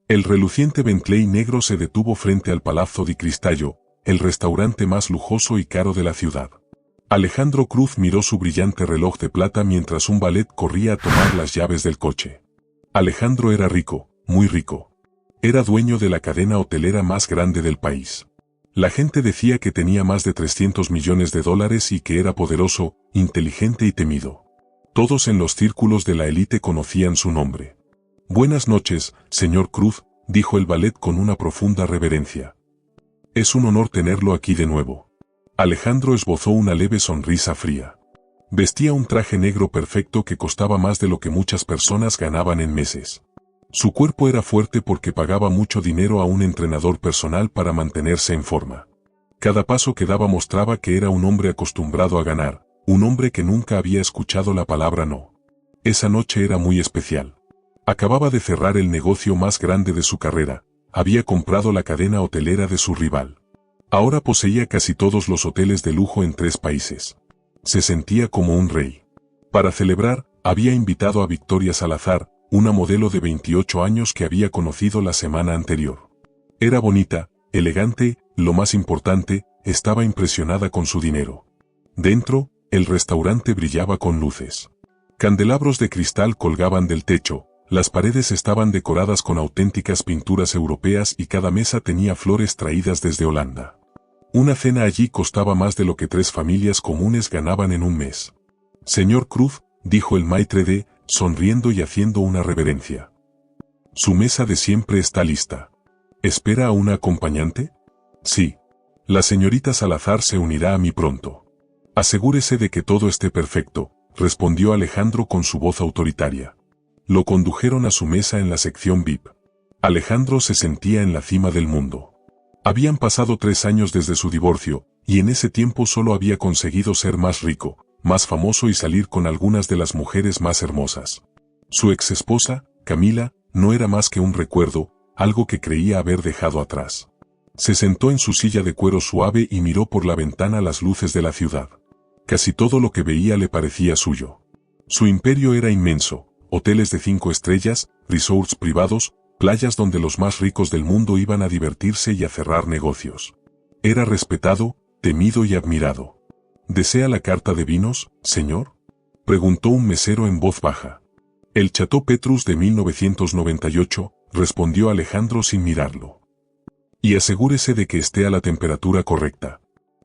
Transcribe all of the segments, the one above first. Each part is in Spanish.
El reluciente Bentley negro se detuvo frente al Palazzo di Cristallo, el restaurante más lujoso y caro de la ciudad. Alejandro Cruz miró su brillante reloj de plata mientras un valet corría a tomar las llaves del coche. Alejandro era rico, muy rico. Era dueño de la cadena hotelera más grande del país. La gente decía que tenía más de 300 millones de dólares y que era poderoso, inteligente y temido. Todos en los círculos de la élite conocían su nombre. «Buenas noches, señor Cruz», dijo el valet con una profunda reverencia. «Es un honor tenerlo aquí de nuevo». Alejandro esbozó una leve sonrisa fría. Vestía un traje negro perfecto que costaba más de lo que muchas personas ganaban en meses. Su cuerpo era fuerte porque pagaba mucho dinero a un entrenador personal para mantenerse en forma. Cada paso que daba mostraba que era un hombre acostumbrado a ganar, un hombre que nunca había escuchado la palabra no. Esa noche era muy especial. Acababa de cerrar el negocio más grande de su carrera, había comprado la cadena hotelera de su rival. Ahora poseía casi todos los hoteles de lujo en 3 países. Se sentía como un rey. Para celebrar, había invitado a Victoria Salazar, una modelo de 28 años que había conocido la semana anterior. Era bonita, elegante, lo más importante, estaba impresionada con su dinero. Dentro, el restaurante brillaba con luces. Candelabros de cristal colgaban del techo, las paredes estaban decoradas con auténticas pinturas europeas y cada mesa tenía flores traídas desde Holanda. Una cena allí costaba más de lo que 3 familias comunes ganaban en un mes. «Señor Cruz», dijo el maître d', sonriendo y haciendo una reverencia. «Su mesa de siempre está lista. ¿Espera a una acompañante?» «Sí. La señorita Salazar se unirá a mí pronto». «Asegúrese de que todo esté perfecto», respondió Alejandro con su voz autoritaria. Lo condujeron a su mesa en la sección VIP. Alejandro se sentía en la cima del mundo. Habían pasado 3 años desde su divorcio, y en ese tiempo solo había conseguido ser más rico, más famoso y salir con algunas de las mujeres más hermosas. Su ex esposa, Camila, no era más que un recuerdo, algo que creía haber dejado atrás. Se sentó en su silla de cuero suave y miró por la ventana las luces de la ciudad. Casi todo lo que veía le parecía suyo. Su imperio era inmenso, hoteles de 5 estrellas, resorts privados, playas donde los más ricos del mundo iban a divertirse y a cerrar negocios. Era respetado, temido y admirado. ¿Desea la carta de vinos, señor?, preguntó un mesero en voz baja. El Chateau Petrus de 1998, respondió Alejandro sin mirarlo. Y asegúrese de que esté a la temperatura correcta.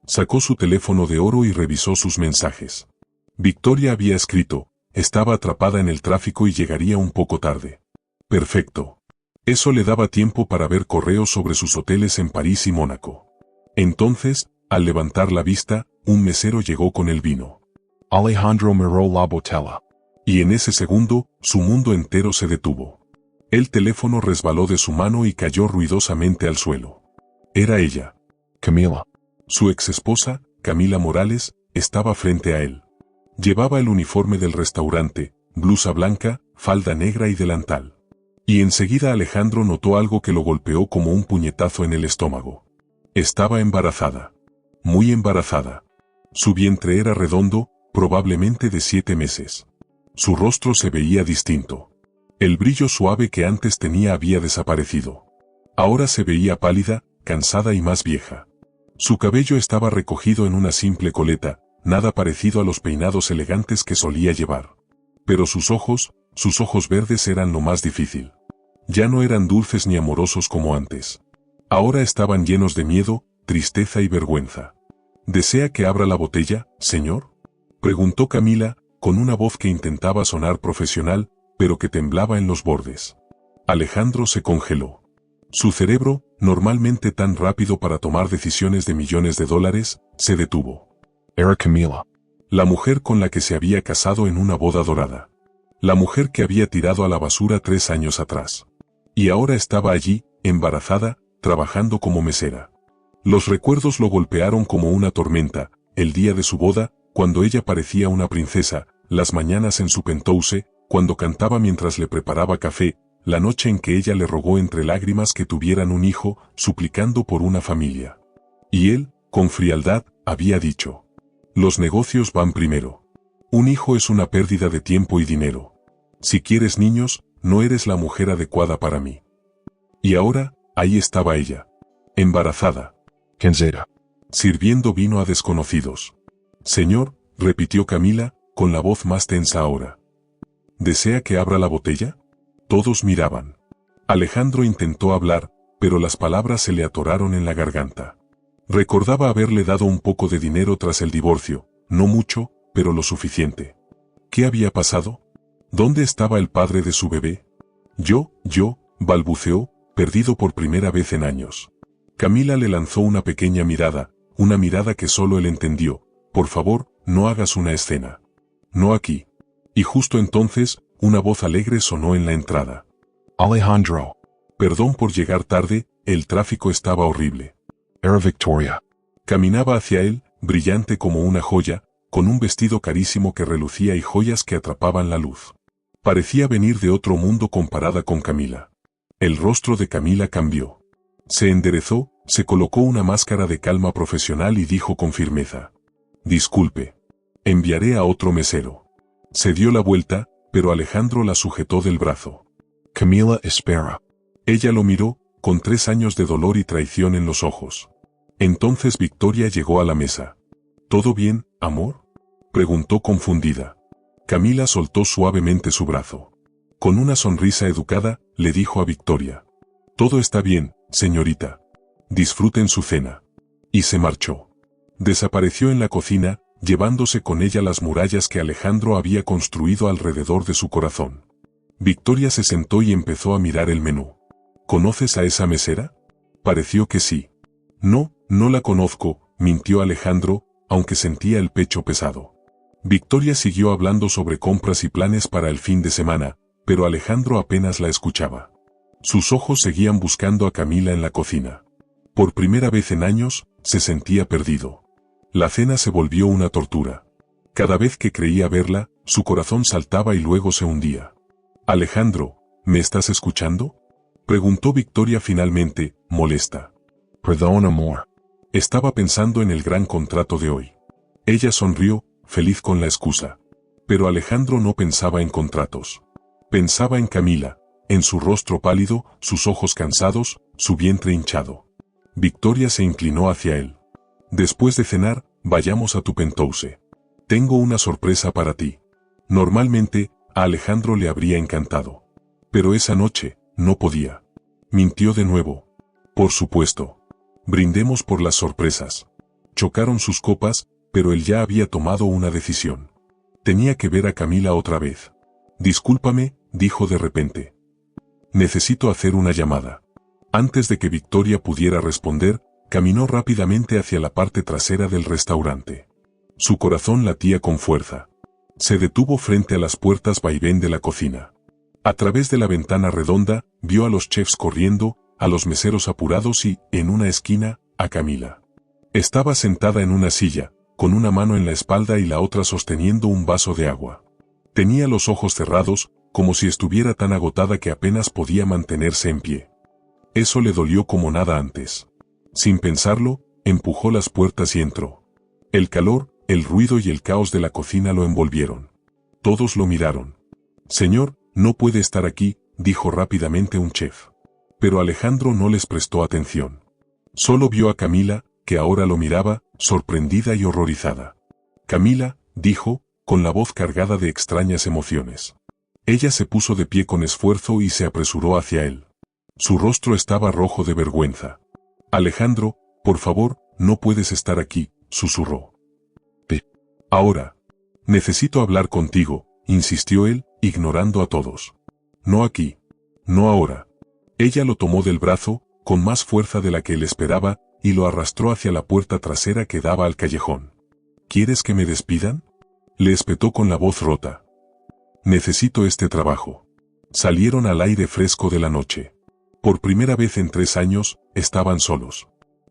Sacó su teléfono de oro y revisó sus mensajes. Victoria había escrito, estaba atrapada en el tráfico y llegaría un poco tarde. Perfecto. Eso le daba tiempo para ver correos sobre sus hoteles en París y Mónaco. Entonces, al levantar la vista, un mesero llegó con el vino. Alejandro miró la botella. Y en ese segundo, su mundo entero se detuvo. El teléfono resbaló de su mano y cayó ruidosamente al suelo. Era ella. Camila. Su ex esposa, Camila Morales, estaba frente a él. Llevaba el uniforme del restaurante, blusa blanca, falda negra y delantal. Y enseguida Alejandro notó algo que lo golpeó como un puñetazo en el estómago. Estaba embarazada. Muy embarazada. Su vientre era redondo, probablemente de 7 meses. Su rostro se veía distinto. El brillo suave que antes tenía había desaparecido. Ahora se veía pálida, cansada y más vieja. Su cabello estaba recogido en una simple coleta, nada parecido a los peinados elegantes que solía llevar. Pero sus ojos verdes eran lo más difícil. Ya no eran dulces ni amorosos como antes. Ahora estaban llenos de miedo, tristeza y vergüenza. ¿Desea que abra la botella, señor?, preguntó Camila, con una voz que intentaba sonar profesional, pero que temblaba en los bordes. Alejandro se congeló. Su cerebro, normalmente tan rápido para tomar decisiones de millones de dólares, se detuvo. Era Camila. La mujer con la que se había casado en una boda dorada. La mujer que había tirado a la basura 3 años atrás. Y ahora estaba allí, embarazada, trabajando como mesera. Los recuerdos lo golpearon como una tormenta, el día de su boda, cuando ella parecía una princesa, las mañanas en su penthouse, cuando cantaba mientras le preparaba café, la noche en que ella le rogó entre lágrimas que tuvieran un hijo, suplicando por una familia. Y él, con frialdad, había dicho: los negocios van primero. Un hijo es una pérdida de tiempo y dinero. Si quieres niños, no eres la mujer adecuada para mí. Y ahora, ahí estaba ella. Embarazada. Quinzera. Sirviendo vino a desconocidos. Señor, repitió Camila, con la voz más tensa ahora. ¿Desea que abra la botella? Todos miraban. Alejandro intentó hablar, pero las palabras se le atoraron en la garganta. Recordaba haberle dado un poco de dinero tras el divorcio, no mucho, pero lo suficiente. ¿Qué había pasado? ¿Dónde estaba el padre de su bebé? Yo, balbuceó, perdido por primera vez en años. Camila le lanzó una pequeña mirada, una mirada que solo él entendió. Por favor, no hagas una escena. No aquí. Y justo entonces, una voz alegre sonó en la entrada. Alejandro. Perdón por llegar tarde, el tráfico estaba horrible. Era Victoria. Caminaba hacia él, brillante como una joya, con un vestido carísimo que relucía y joyas que atrapaban la luz. Parecía venir de otro mundo comparada con Camila. El rostro de Camila cambió. Se enderezó, se colocó una máscara de calma profesional y dijo con firmeza. Disculpe. Enviaré a otro mesero. Se dio la vuelta, pero Alejandro la sujetó del brazo. Camila, espera. Ella lo miró, con 3 años de dolor y traición en los ojos. Entonces Victoria llegó a la mesa. ¿Todo bien, amor? Preguntó confundida. Camila soltó suavemente su brazo. Con una sonrisa educada, le dijo a Victoria. Todo está bien, señorita. Disfruten su cena. Y se marchó. Desapareció en la cocina, llevándose con ella las murallas que Alejandro había construido alrededor de su corazón. Victoria se sentó y empezó a mirar el menú. ¿Conoces a esa mesera? Pareció que sí. No, no la conozco, mintió Alejandro, aunque sentía el pecho pesado. Victoria siguió hablando sobre compras y planes para el fin de semana, pero Alejandro apenas la escuchaba. Sus ojos seguían buscando a Camila en la cocina. Por primera vez en años, se sentía perdido. La cena se volvió una tortura. Cada vez que creía verla, su corazón saltaba y luego se hundía. Alejandro, ¿me estás escuchando? Preguntó Victoria finalmente, molesta. Perdón, amor. Estaba pensando en el gran contrato de hoy. Ella sonrió, feliz con la excusa. Pero Alejandro no pensaba en contratos. Pensaba en Camila, en su rostro pálido, sus ojos cansados, su vientre hinchado. Victoria se inclinó hacia él. Después de cenar, vayamos a tu penthouse. Tengo una sorpresa para ti. Normalmente, a Alejandro le habría encantado. Pero esa noche, no podía. Mintió de nuevo. Por supuesto. Brindemos por las sorpresas. Chocaron sus copas, pero él ya había tomado una decisión. Tenía que ver a Camila otra vez. Discúlpame, dijo de repente. Necesito hacer una llamada. Antes de que Victoria pudiera responder, caminó rápidamente hacia la parte trasera del restaurante. Su corazón latía con fuerza. Se detuvo frente a las puertas vaivén de la cocina. A través de la ventana redonda, vio a los chefs corriendo, a los meseros apurados y, en una esquina, a Camila. Estaba sentada en una silla, con una mano en la espalda y la otra sosteniendo un vaso de agua. Tenía los ojos cerrados, como si estuviera tan agotada que apenas podía mantenerse en pie. Eso le dolió como nada antes. Sin pensarlo, empujó las puertas y entró. El calor, el ruido y el caos de la cocina lo envolvieron. Todos lo miraron. Señor, no puede estar aquí, dijo rápidamente un chef. Pero Alejandro no les prestó atención. Solo vio a Camila, que ahora lo miraba, sorprendida y horrorizada. Camila, dijo, con la voz cargada de extrañas emociones. Ella se puso de pie con esfuerzo y se apresuró hacia él. Su rostro estaba rojo de vergüenza. Alejandro, por favor, no puedes estar aquí, susurró. Ahora. Necesito hablar contigo, insistió él, ignorando a todos. No aquí. No ahora. Ella lo tomó del brazo, con más fuerza de la que él esperaba, y lo arrastró hacia la puerta trasera que daba al callejón. ¿Quieres que me despidan? Le espetó con la voz rota. Necesito este trabajo. Salieron al aire fresco de la noche. Por primera vez en 3 años, estaban solos.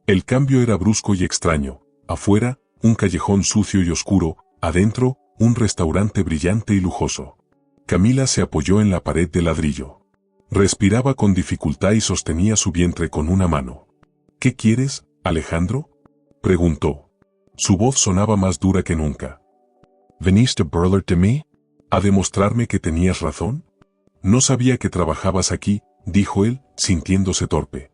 El cambio era brusco y extraño. Afuera, un callejón sucio y oscuro, adentro, un restaurante brillante y lujoso. Camila se apoyó en la pared de ladrillo. Respiraba con dificultad y sostenía su vientre con una mano. ¿Qué quieres, Alejandro? Preguntó. Su voz sonaba más dura que nunca. ¿Viniste a burlarte de mí? ¿A demostrarme que tenías razón? No sabía que trabajabas aquí, dijo él, sintiéndose torpe.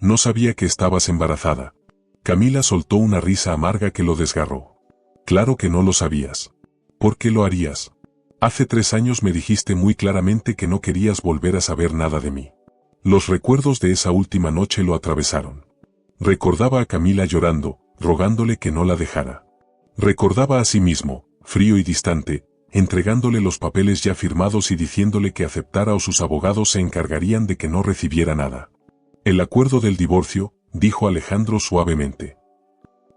No sabía que estabas embarazada. Camila soltó una risa amarga que lo desgarró. Claro que no lo sabías. ¿Por qué lo harías? Hace 3 años me dijiste muy claramente que no querías volver a saber nada de mí. Los recuerdos de esa última noche lo atravesaron. Recordaba a Camila llorando, rogándole que no la dejara. Recordaba a sí mismo, frío y distante, entregándole los papeles ya firmados y diciéndole que aceptara o sus abogados se encargarían de que no recibiera nada. El acuerdo del divorcio, dijo Alejandro suavemente.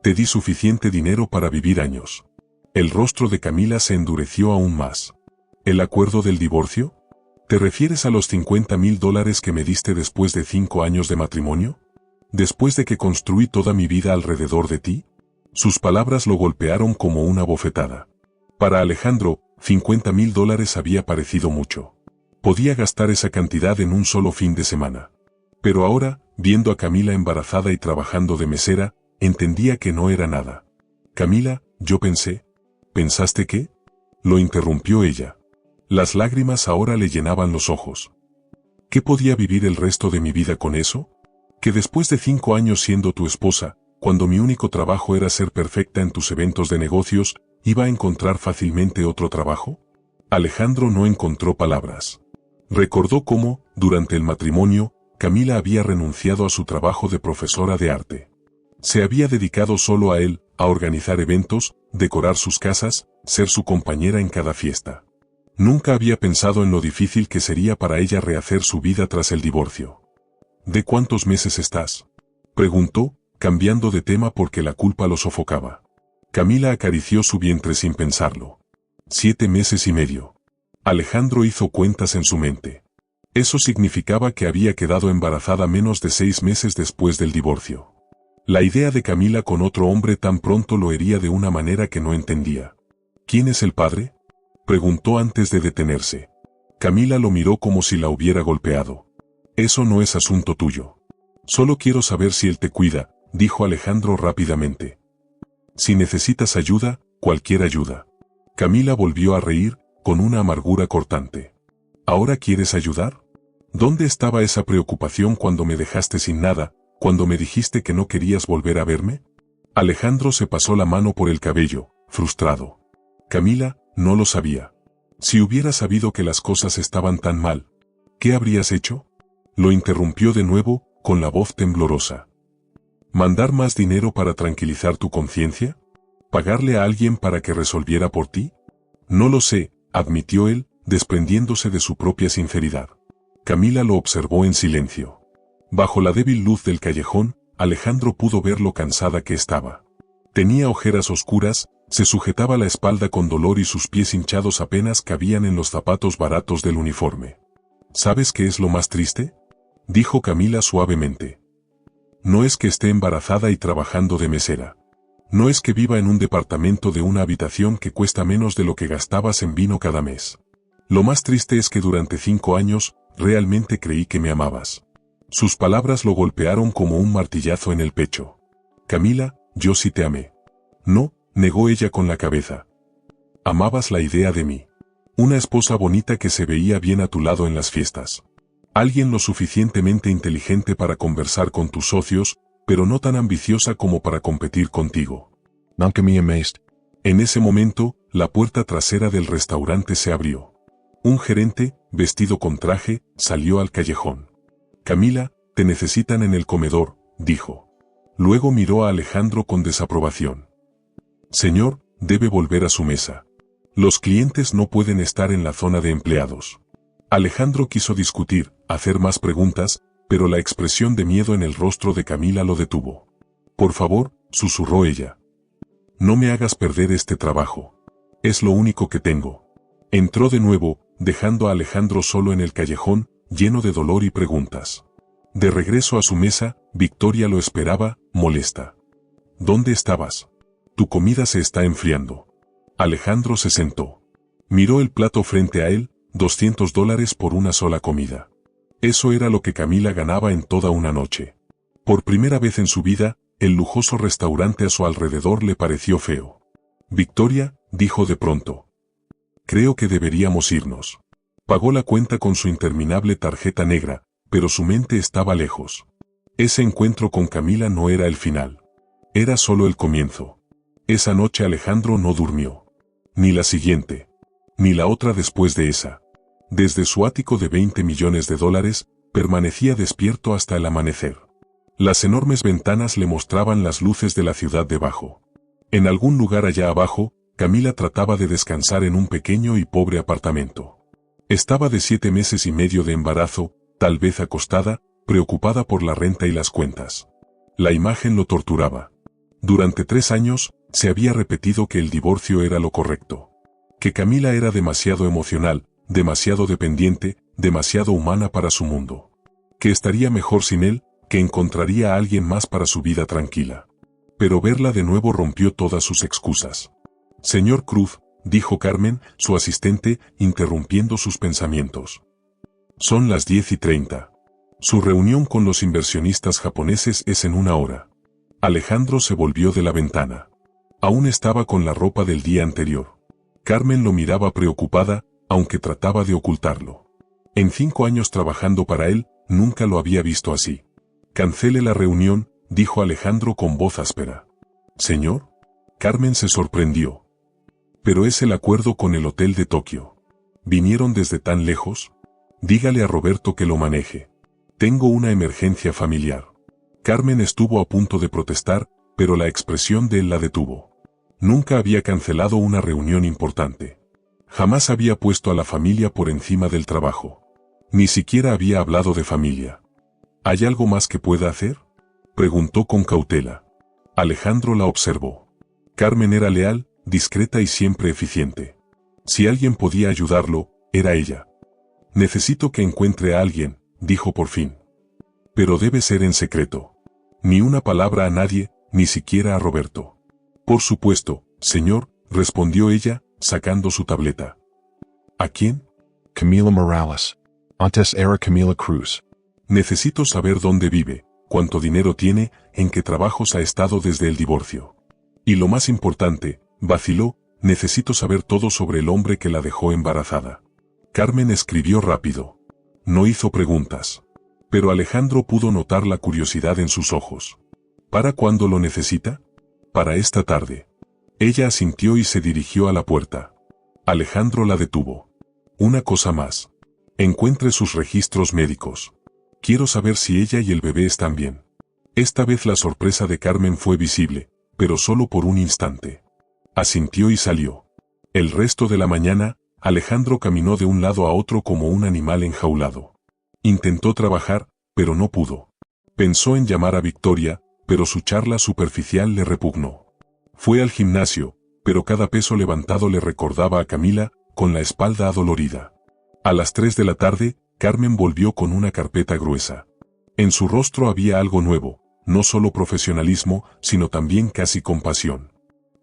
Te di suficiente dinero para vivir años. El rostro de Camila se endureció aún más. ¿El acuerdo del divorcio? ¿Te refieres a los $50,000 que me diste después de 5 años de matrimonio? ¿Después de que construí toda mi vida alrededor de ti? Sus palabras lo golpearon como una bofetada. Para Alejandro, $50,000 había parecido mucho. Podía gastar esa cantidad en un solo fin de semana. Pero ahora, viendo a Camila embarazada y trabajando de mesera, entendía que no era nada. Camila, yo pensé. ¿Pensaste qué? Lo interrumpió ella. Las lágrimas ahora le llenaban los ojos. ¿Qué podía vivir el resto de mi vida con eso? ¿Que después de 5 años siendo tu esposa, cuando mi único trabajo era ser perfecta en tus eventos de negocios, iba a encontrar fácilmente otro trabajo? Alejandro no encontró palabras. Recordó cómo, durante el matrimonio, Camila había renunciado a su trabajo de profesora de arte. Se había dedicado solo a él, a organizar eventos, decorar sus casas, ser su compañera en cada fiesta. Nunca había pensado en lo difícil que sería para ella rehacer su vida tras el divorcio. ¿De cuántos meses estás?, preguntó, cambiando de tema porque la culpa lo sofocaba. Camila acarició su vientre sin pensarlo. 7 meses y medio. Alejandro hizo cuentas en su mente. Eso significaba que había quedado embarazada menos de 6 meses después del divorcio. La idea de Camila con otro hombre tan pronto lo hería de una manera que no entendía. ¿Quién es el padre?, preguntó antes de detenerse. Camila lo miró como si la hubiera golpeado. Eso no es asunto tuyo. Solo quiero saber si él te cuida, dijo Alejandro rápidamente. Si necesitas ayuda, cualquier ayuda. Camila volvió a reír, con una amargura cortante. ¿Ahora quieres ayudar? ¿Dónde estaba esa preocupación cuando me dejaste sin nada, cuando me dijiste que no querías volver a verme? Alejandro se pasó la mano por el cabello, frustrado. Camila, no lo sabía. Si hubiera sabido que las cosas estaban tan mal, ¿qué habrías hecho? Lo interrumpió de nuevo, con la voz temblorosa. ¿Mandar más dinero para tranquilizar tu conciencia? ¿Pagarle a alguien para que resolviera por ti? No lo sé, admitió él, desprendiéndose de su propia sinceridad. Camila lo observó en silencio. Bajo la débil luz del callejón, Alejandro pudo ver lo cansada que estaba. Tenía ojeras oscuras, se sujetaba la espalda con dolor y sus pies hinchados apenas cabían en los zapatos baratos del uniforme. ¿Sabes qué es lo más triste?, dijo Camila suavemente. No es que esté embarazada y trabajando de mesera. No es que viva en un departamento de una habitación que cuesta menos de lo que gastabas en vino cada mes. Lo más triste es que durante 5 años, realmente creí que me amabas. Sus palabras lo golpearon como un martillazo en el pecho. Camila, yo sí te amé. No, negó ella con la cabeza. Amabas la idea de mí. Una esposa bonita que se veía bien a tu lado en las fiestas. Alguien lo suficientemente inteligente para conversar con tus socios, pero no tan ambiciosa como para competir contigo. Nunca me amaste. En ese momento, la puerta trasera del restaurante se abrió. Un gerente, vestido con traje, salió al callejón. Camila, te necesitan en el comedor, dijo. Luego miró a Alejandro con desaprobación. Señor, debe volver a su mesa. Los clientes no pueden estar en la zona de empleados. Alejandro quiso discutir, hacer más preguntas, pero la expresión de miedo en el rostro de Camila lo detuvo. Por favor, susurró ella. No me hagas perder este trabajo. Es lo único que tengo. Entró de nuevo, dejando a Alejandro solo en el callejón, lleno de dolor y preguntas. De regreso a su mesa, Victoria lo esperaba, molesta. ¿Dónde estabas? Tu comida se está enfriando. Alejandro se sentó. Miró el plato frente a él, $200 por una sola comida. Eso era lo que Camila ganaba en toda una noche. Por primera vez en su vida, el lujoso restaurante a su alrededor le pareció feo. Victoria, dijo de pronto. Creo que deberíamos irnos. Pagó la cuenta con su interminable tarjeta negra, pero su mente estaba lejos. Ese encuentro con Camila no era el final. Era solo el comienzo. Esa noche Alejandro no durmió. Ni la siguiente. Ni la otra después de esa. Desde su ático de $20 millones, permanecía despierto hasta el amanecer. Las enormes ventanas le mostraban las luces de la ciudad debajo. En algún lugar allá abajo, Camila trataba de descansar en un pequeño y pobre apartamento. Estaba de 7 meses y medio de embarazo, tal vez acostada, preocupada por la renta y las cuentas. La imagen lo torturaba. Durante 3 años, se había repetido que el divorcio era lo correcto. Que Camila era demasiado emocional, demasiado dependiente, demasiado humana para su mundo. Que estaría mejor sin él, que encontraría a alguien más para su vida tranquila. Pero verla de nuevo rompió todas sus excusas. Señor Cruz, dijo Carmen, su asistente, interrumpiendo sus pensamientos. Son las 10:30. Su reunión con los inversionistas japoneses es en 1 hora. Alejandro se volvió de la ventana. Aún estaba con la ropa del día anterior. Carmen lo miraba preocupada, aunque trataba de ocultarlo. En 5 años trabajando para él, nunca lo había visto así. Cancele la reunión, dijo Alejandro con voz áspera. ¿Señor? Carmen se sorprendió. Pero es el acuerdo con el hotel de Tokio. ¿Vinieron desde tan lejos? Dígale a Roberto que lo maneje. Tengo una emergencia familiar. Carmen estuvo a punto de protestar, pero la expresión de él la detuvo. Nunca había cancelado una reunión importante. Jamás había puesto a la familia por encima del trabajo. Ni siquiera había hablado de familia. ¿Hay algo más que pueda hacer?, preguntó con cautela. Alejandro la observó. Carmen era leal, discreta y siempre eficiente. Si alguien podía ayudarlo, era ella. Necesito que encuentre a alguien, dijo por fin. Pero debe ser en secreto. Ni una palabra a nadie, ni siquiera a Roberto. Por supuesto, señor, respondió ella, sacando su tableta. ¿A quién? Camila Morales. Antes era Camila Cruz. Necesito saber dónde vive, cuánto dinero tiene, en qué trabajos ha estado desde el divorcio. Y lo más importante, vaciló, necesito saber todo sobre el hombre que la dejó embarazada. Carmen escribió rápido. No hizo preguntas. Pero Alejandro pudo notar la curiosidad en sus ojos. ¿Para cuándo lo necesita? Para esta tarde. Ella asintió y se dirigió a la puerta. Alejandro la detuvo. Una cosa más. Encuentre sus registros médicos. Quiero saber si ella y el bebé están bien. Esta vez la sorpresa de Carmen fue visible, pero solo por un instante. Asintió y salió. El resto de la mañana, Alejandro caminó de un lado a otro como un animal enjaulado. Intentó trabajar, pero no pudo. Pensó en llamar a Victoria, pero su charla superficial le repugnó. Fue al gimnasio, pero cada peso levantado le recordaba a Camila, con la espalda adolorida. A las 3 de la tarde, Carmen volvió con una carpeta gruesa. En su rostro había algo nuevo, no solo profesionalismo, sino también casi compasión.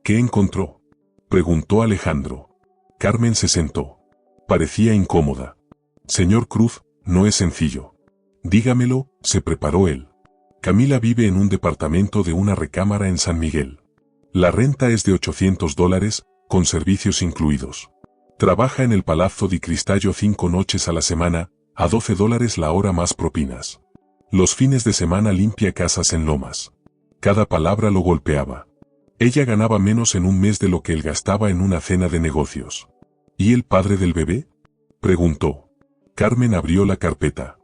¿Qué encontró?, preguntó Alejandro. Carmen se sentó. Parecía incómoda. Señor Cruz, no es sencillo. Dígamelo, se preparó él. Camila vive en un departamento de una recámara en San Miguel. La renta es de $800, con servicios incluidos. Trabaja en el Palazzo di Cristallo 5 noches a la semana, a $12 la hora más propinas. Los fines de semana limpia casas en Lomas. Cada palabra lo golpeaba. Ella ganaba menos en un mes de lo que él gastaba en una cena de negocios. ¿Y el padre del bebé?, preguntó. Carmen abrió la carpeta.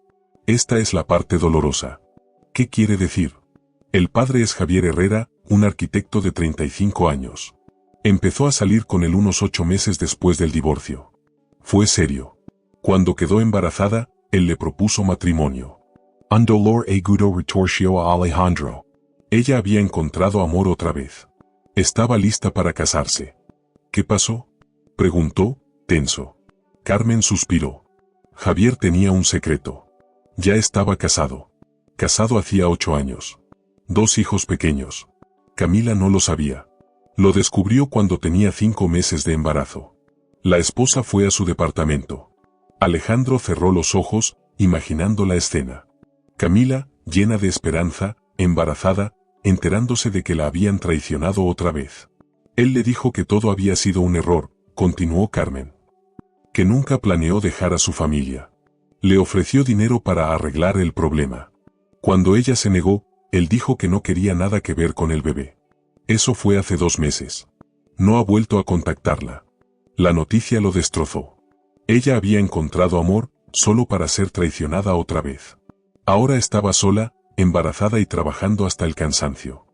Esta es la parte dolorosa. ¿Qué quiere decir? El padre es Javier Herrera, un arquitecto de 35 años. Empezó a salir con él unos 8 meses después del divorcio. Fue serio. Cuando quedó embarazada, él le propuso matrimonio. Un dolor agudo retorció a Alejandro. Ella había encontrado amor otra vez. Estaba lista para casarse. ¿Qué pasó?, preguntó, tenso. Carmen suspiró. Javier tenía un secreto. Ya estaba casado. Casado hacía 8 años. 2 hijos pequeños. Camila no lo sabía. Lo descubrió cuando tenía 5 meses de embarazo. La esposa fue a su departamento. Alejandro cerró los ojos, imaginando la escena. Camila, llena de esperanza, embarazada, enterándose de que la habían traicionado otra vez. Él le dijo que todo había sido un error, continuó Carmen. que nunca planeó dejar a su familia. Le ofreció dinero para arreglar el problema. Cuando ella se negó, él dijo que no quería nada que ver con el bebé. Eso fue hace 2 meses. No ha vuelto a contactarla. La noticia lo destrozó. Ella había encontrado amor, solo para ser traicionada otra vez. Ahora estaba sola, embarazada y trabajando hasta el cansancio.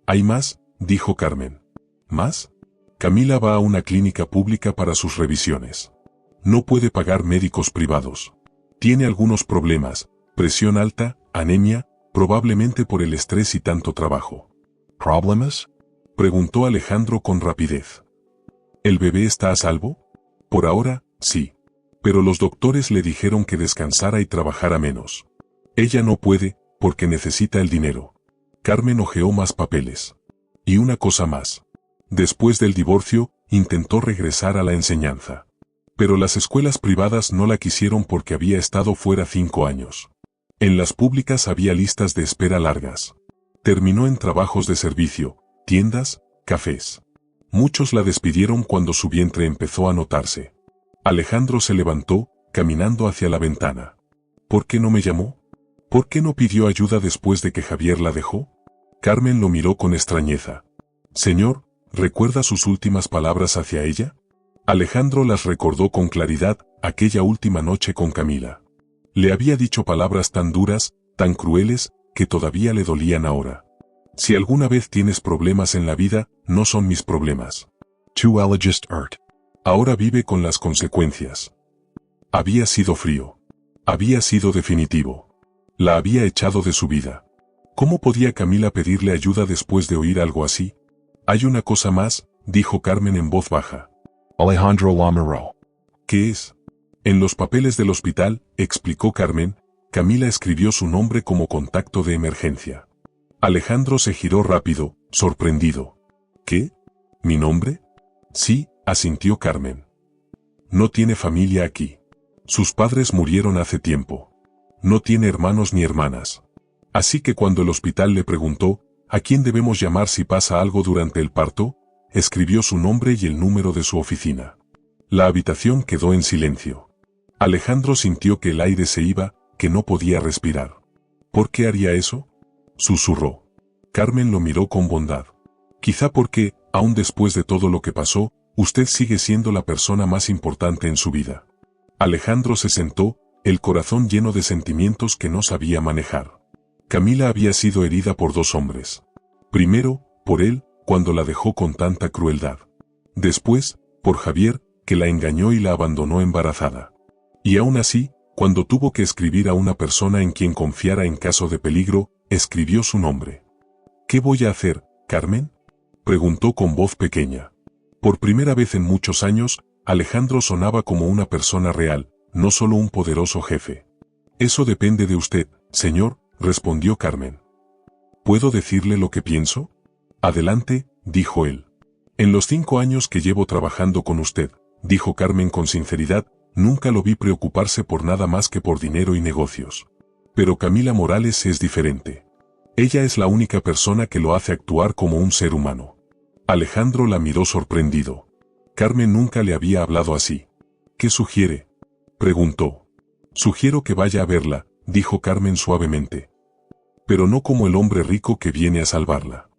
¿Hay más?, dijo Carmen. ¿Más? Camila va a una clínica pública para sus revisiones. No puede pagar médicos privados. Tiene algunos problemas, presión alta, anemia, probablemente por el estrés y tanto trabajo. ¿Problemas? Preguntó Alejandro con rapidez. ¿El bebé está a salvo? Por ahora, sí. Pero los doctores le dijeron que descansara y trabajara menos. Ella no puede, porque necesita el dinero. Carmen hojeó más papeles. Y una cosa más. Después del divorcio, intentó regresar a la enseñanza. Pero las escuelas privadas no la quisieron porque había estado fuera 5 años. En las públicas había listas de espera largas. Terminó en trabajos de servicio, tiendas, cafés. Muchos la despidieron cuando su vientre empezó a notarse. Alejandro se levantó, caminando hacia la ventana. ¿Por qué no me llamó? ¿Por qué no pidió ayuda después de que Javier la dejó? Carmen lo miró con extrañeza. Señor, ¿recuerda sus últimas palabras hacia ella? Alejandro las recordó con claridad, aquella última noche con Camila. Le había dicho palabras tan duras, tan crueles, que todavía le dolían ahora. Si alguna vez tienes problemas en la vida, no son mis problemas. Tu elegist ert. Ahora vive con las consecuencias. Había sido frío. Había sido definitivo. La había echado de su vida. ¿Cómo podía Camila pedirle ayuda después de oír algo así? Hay una cosa más, dijo Carmen en voz baja. Alejandro Lamiró. ¿Qué es? En los papeles del hospital, explicó Carmen, Camila escribió su nombre como contacto de emergencia. Alejandro se giró rápido, sorprendido. ¿Qué? ¿Mi nombre? Sí, asintió Carmen. No tiene familia aquí. Sus padres murieron hace tiempo. No tiene hermanos ni hermanas. Así que cuando el hospital le preguntó, ¿a quién debemos llamar si pasa algo durante el parto?, escribió su nombre y el número de su oficina. La habitación quedó en silencio. Alejandro sintió que el aire se iba, que no podía respirar. ¿Por qué haría eso?, susurró. Carmen lo miró con bondad. Quizá porque, aun después de todo lo que pasó, usted sigue siendo la persona más importante en su vida. Alejandro se sentó, el corazón lleno de sentimientos que no sabía manejar. Camila había sido herida por 2 hombres. Primero, por él, cuando la dejó con tanta crueldad. Después, por Javier, que la engañó y la abandonó embarazada. Y aún así, cuando tuvo que escribir a una persona en quien confiara en caso de peligro, escribió su nombre. ¿Qué voy a hacer, Carmen?, preguntó con voz pequeña. Por primera vez en muchos años, Alejandro sonaba como una persona real, no solo un poderoso jefe. Eso depende de usted, señor, respondió Carmen. ¿Puedo decirle lo que pienso? Adelante, dijo él. En los 5 años que llevo trabajando con usted, dijo Carmen con sinceridad, nunca lo vi preocuparse por nada más que por dinero y negocios. Pero Camila Morales es diferente. Ella es la única persona que lo hace actuar como un ser humano. Alejandro la miró sorprendido. Carmen nunca le había hablado así. ¿Qué sugiere?, preguntó. Sugiero que vaya a verla, dijo Carmen suavemente. Pero no como el hombre rico que viene a salvarla.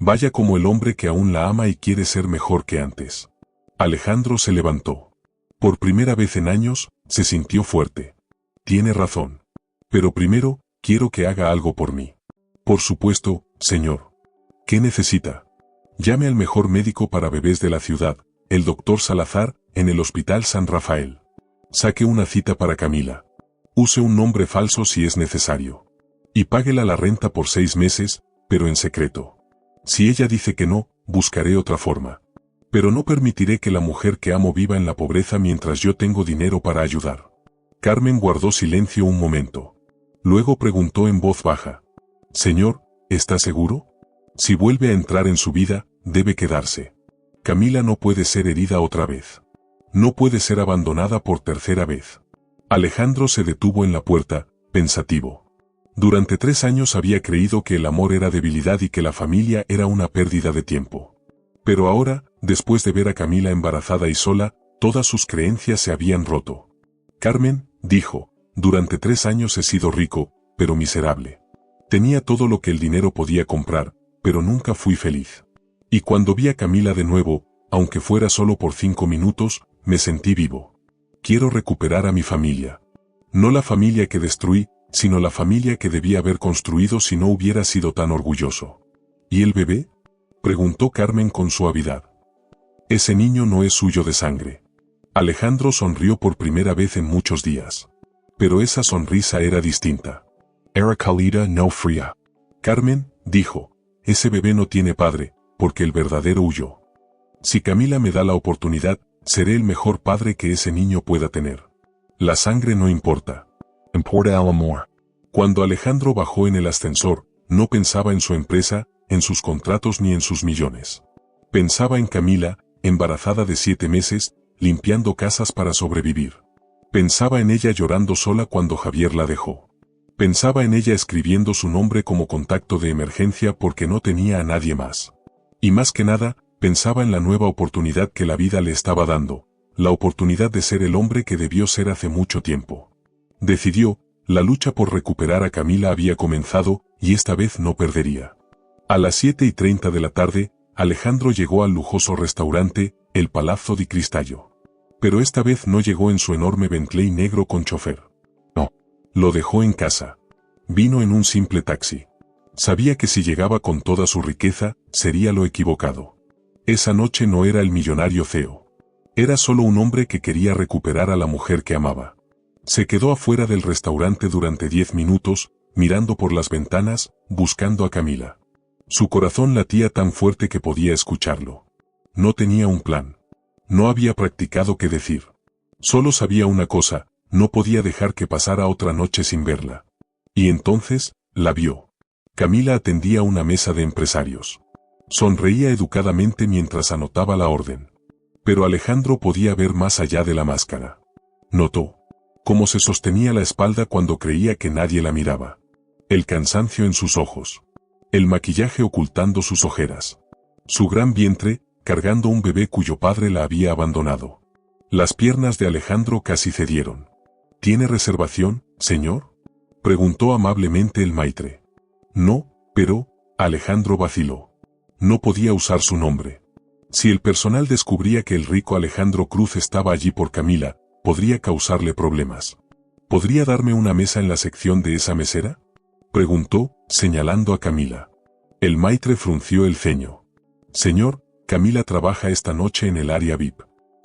Vaya como el hombre que aún la ama y quiere ser mejor que antes. Alejandro se levantó. Por primera vez en años, se sintió fuerte. Tiene razón. Pero primero, quiero que haga algo por mí. Por supuesto, señor. ¿Qué necesita? Llame al mejor médico para bebés de la ciudad, el doctor Salazar, en el Hospital San Rafael. Saque una cita para Camila. Use un nombre falso si es necesario. Y páguela la renta por 6 meses, pero en secreto. Si ella dice que no, buscaré otra forma. Pero no permitiré que la mujer que amo viva en la pobreza mientras yo tengo dinero para ayudar. Carmen guardó silencio un momento. Luego preguntó en voz baja. Señor, ¿está seguro? Si vuelve a entrar en su vida, debe quedarse. Camila no puede ser herida otra vez. No puede ser abandonada por tercera vez. Alejandro se detuvo en la puerta, pensativo. Durante 3 años había creído que el amor era debilidad y que la familia era una pérdida de tiempo. Pero ahora, después de ver a Camila embarazada y sola, Todas sus creencias se habían roto. Carmen, dijo, durante 3 años he sido rico, pero miserable. Tenía todo lo que el dinero podía comprar, pero nunca fui feliz. Y cuando vi a Camila de nuevo, aunque fuera solo por 5 minutos, me sentí vivo. Quiero recuperar a mi familia. No la familia que destruí, sino la familia que debía haber construido si no hubiera sido tan orgulloso. ¿Y el bebé?, preguntó Carmen con suavidad. Ese niño no es suyo de sangre. Alejandro sonrió por primera vez en muchos días. Pero esa sonrisa era distinta. Era cálida, no fría. Carmen, dijo, ese bebé no tiene padre, porque el verdadero huyó. Si Camila me da la oportunidad, seré el mejor padre que ese niño pueda tener. La sangre no importa. Importa el amor. Cuando Alejandro bajó en el ascensor, no pensaba en su empresa, en sus contratos ni en sus millones. Pensaba en Camila, embarazada de 7 meses, limpiando casas para sobrevivir. Pensaba en ella llorando sola cuando Javier la dejó. Pensaba en ella escribiendo su nombre como contacto de emergencia porque no tenía a nadie más. Y más que nada, pensaba en la nueva oportunidad que la vida le estaba dando, la oportunidad de ser el hombre que debió ser hace mucho tiempo. Decidió, la lucha por recuperar a Camila había comenzado, y esta vez no perdería. A las 7:30 de la tarde, Alejandro llegó al lujoso restaurante, el Palazzo di Cristallo. Pero esta vez no llegó en su enorme Bentley negro con chofer. No. Lo dejó en casa. Vino en un simple taxi. Sabía que si llegaba con toda su riqueza, sería lo equivocado. Esa noche no era el millonario CEO. Era solo un hombre que quería recuperar a la mujer que amaba. Se quedó afuera del restaurante durante 10 minutos, mirando por las ventanas, buscando a Camila. Su corazón latía tan fuerte que podía escucharlo. No tenía un plan. No había practicado qué decir. Solo sabía una cosa, no podía dejar que pasara otra noche sin verla. Y entonces, la vio. Camila atendía una mesa de empresarios. Sonreía educadamente mientras anotaba la orden. Pero Alejandro podía ver más allá de la máscara. Notó cómo se sostenía la espalda cuando creía que nadie la miraba. El cansancio en sus ojos. El maquillaje ocultando sus ojeras. Su gran vientre, cargando un bebé cuyo padre la había abandonado. Las piernas de Alejandro casi cedieron. ¿Tiene reservación, señor?, preguntó amablemente el maitre. No, pero, Alejandro vaciló. No podía usar su nombre. Si el personal descubría que el rico Alejandro Cruz estaba allí por Camila, podría causarle problemas. ¿Podría darme una mesa en la sección de esa mesera?, preguntó, señalando a Camila. El maitre frunció el ceño. Señor, Camila trabaja esta noche en el área VIP.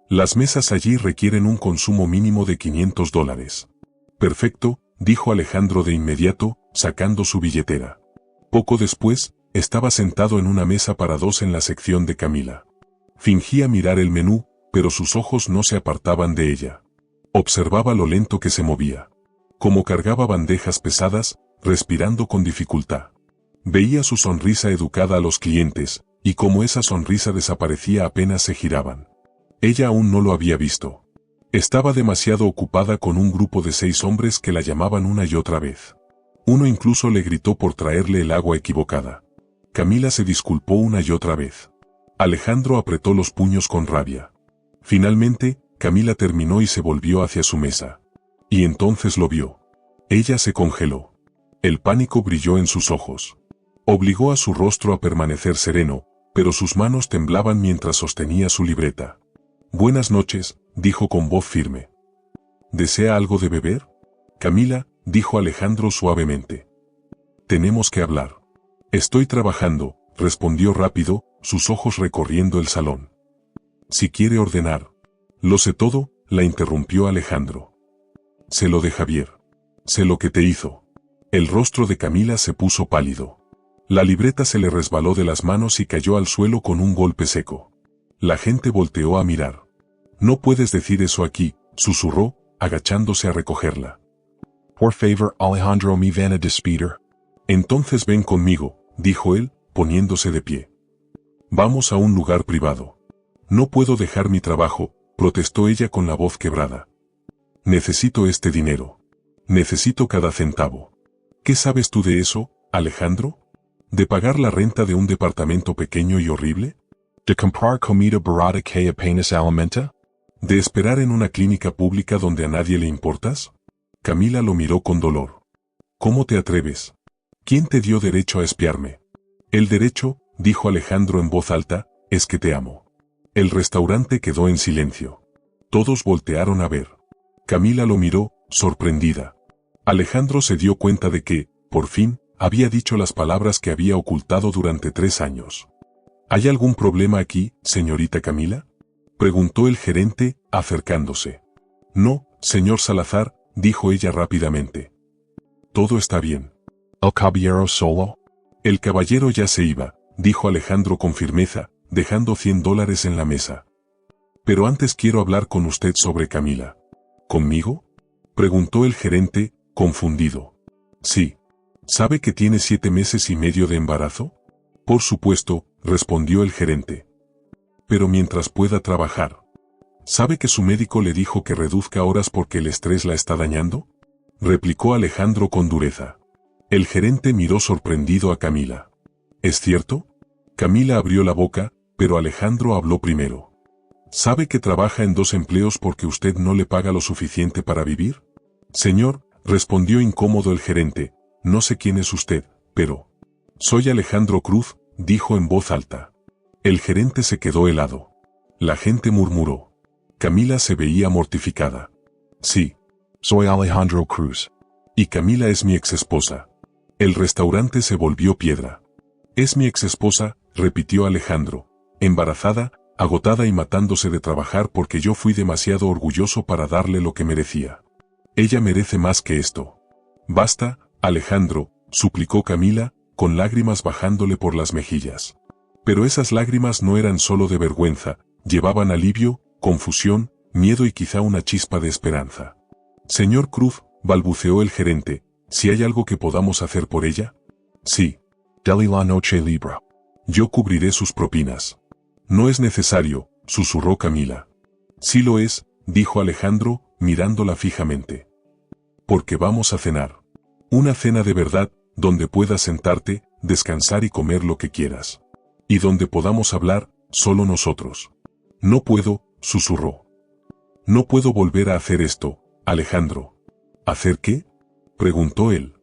Las mesas allí requieren un consumo mínimo de $500. Perfecto, dijo Alejandro de inmediato, sacando su billetera. Poco después, estaba sentado en una mesa para 2 en la sección de Camila. Fingía mirar el menú, pero sus ojos no se apartaban de ella. Observaba lo lento que se movía. Cómo cargaba bandejas pesadas, respirando con dificultad. Veía su sonrisa educada a los clientes, y cómo esa sonrisa desaparecía apenas se giraban. Ella aún no lo había visto. Estaba demasiado ocupada con un grupo de 6 hombres que la llamaban una y otra vez. Uno incluso le gritó por traerle el agua equivocada. Camila se disculpó una y otra vez. Alejandro apretó los puños con rabia. Finalmente, Camila terminó y se volvió hacia su mesa. Y entonces lo vio. Ella se congeló. El pánico brilló en sus ojos. Obligó a su rostro a permanecer sereno, pero sus manos temblaban mientras sostenía su libreta. Buenas noches, dijo con voz firme. ¿Desea algo de beber? Camila, dijo Alejandro suavemente. Tenemos que hablar. Estoy trabajando, respondió rápido, sus ojos recorriendo el salón. Si quiere ordenar. Lo sé todo, la interrumpió Alejandro. Sé lo de Javier. Sé lo que te hizo. El rostro de Camila se puso pálido. La libreta se le resbaló de las manos y cayó al suelo con un golpe seco. La gente volteó a mirar. No puedes decir eso aquí, susurró, agachándose a recogerla. Por favor, Alejandro, me van a despedir. Entonces ven conmigo, dijo él, poniéndose de pie. Vamos a un lugar privado. No puedo dejar mi trabajo, protestó ella con la voz quebrada. Necesito este dinero. Necesito cada centavo. ¿Qué sabes tú de eso, Alejandro? ¿De pagar la renta de un departamento pequeño y horrible? ¿De comprar comida barata que apenas alimenta? ¿De esperar en una clínica pública donde a nadie le importas? Camila lo miró con dolor. ¿Cómo te atreves? ¿Quién te dio derecho a espiarme? El derecho, dijo Alejandro en voz alta, es que te amo. El restaurante quedó en silencio. Todos voltearon a ver. Camila lo miró, sorprendida. Alejandro se dio cuenta de que, por fin, había dicho las palabras que había ocultado durante 3 años. ¿Hay algún problema aquí, señorita Camila?, preguntó el gerente, acercándose. No, señor Salazar, dijo ella rápidamente. Todo está bien. El caballero solo. El caballero ya se iba, dijo Alejandro con firmeza, dejando $100 en la mesa. Pero antes quiero hablar con usted sobre Camila. ¿Conmigo?, preguntó el gerente, confundido. Sí. ¿Sabe que tiene 7 meses y medio de embarazo? Por supuesto, respondió el gerente. Pero mientras pueda trabajar. ¿Sabe que su médico le dijo que reduzca horas porque el estrés la está dañando?, replicó Alejandro con dureza. El gerente miró sorprendido a Camila. ¿Es cierto? Camila abrió la boca, pero Alejandro habló primero. ¿Sabe que trabaja en 2 empleos porque usted no le paga lo suficiente para vivir? Señor, respondió incómodo el gerente, no sé quién es usted, pero... Soy Alejandro Cruz, dijo en voz alta. El gerente se quedó helado. La gente murmuró. Camila se veía mortificada. Sí. Soy Alejandro Cruz. Y Camila es mi exesposa. El restaurante se volvió piedra. Es mi exesposa, repitió Alejandro, embarazada, agotada y matándose de trabajar porque yo fui demasiado orgulloso para darle lo que merecía. Ella merece más que esto. Basta, Alejandro, suplicó Camila, con lágrimas bajándole por las mejillas. Pero esas lágrimas no eran solo de vergüenza, llevaban alivio, confusión, miedo y quizá una chispa de esperanza. Señor Cruz, balbuceó el gerente, ¿si hay algo que podamos hacer por ella? Sí. Deli la noche libre. Yo cubriré sus propinas. No es necesario, susurró Camila. Sí lo es, dijo Alejandro, mirándola fijamente. Porque vamos a cenar. Una cena de verdad, donde puedas sentarte, descansar y comer lo que quieras. Y donde podamos hablar, solo nosotros. No puedo, susurró. No puedo volver a hacer esto, Alejandro. ¿Hacer qué?, preguntó él.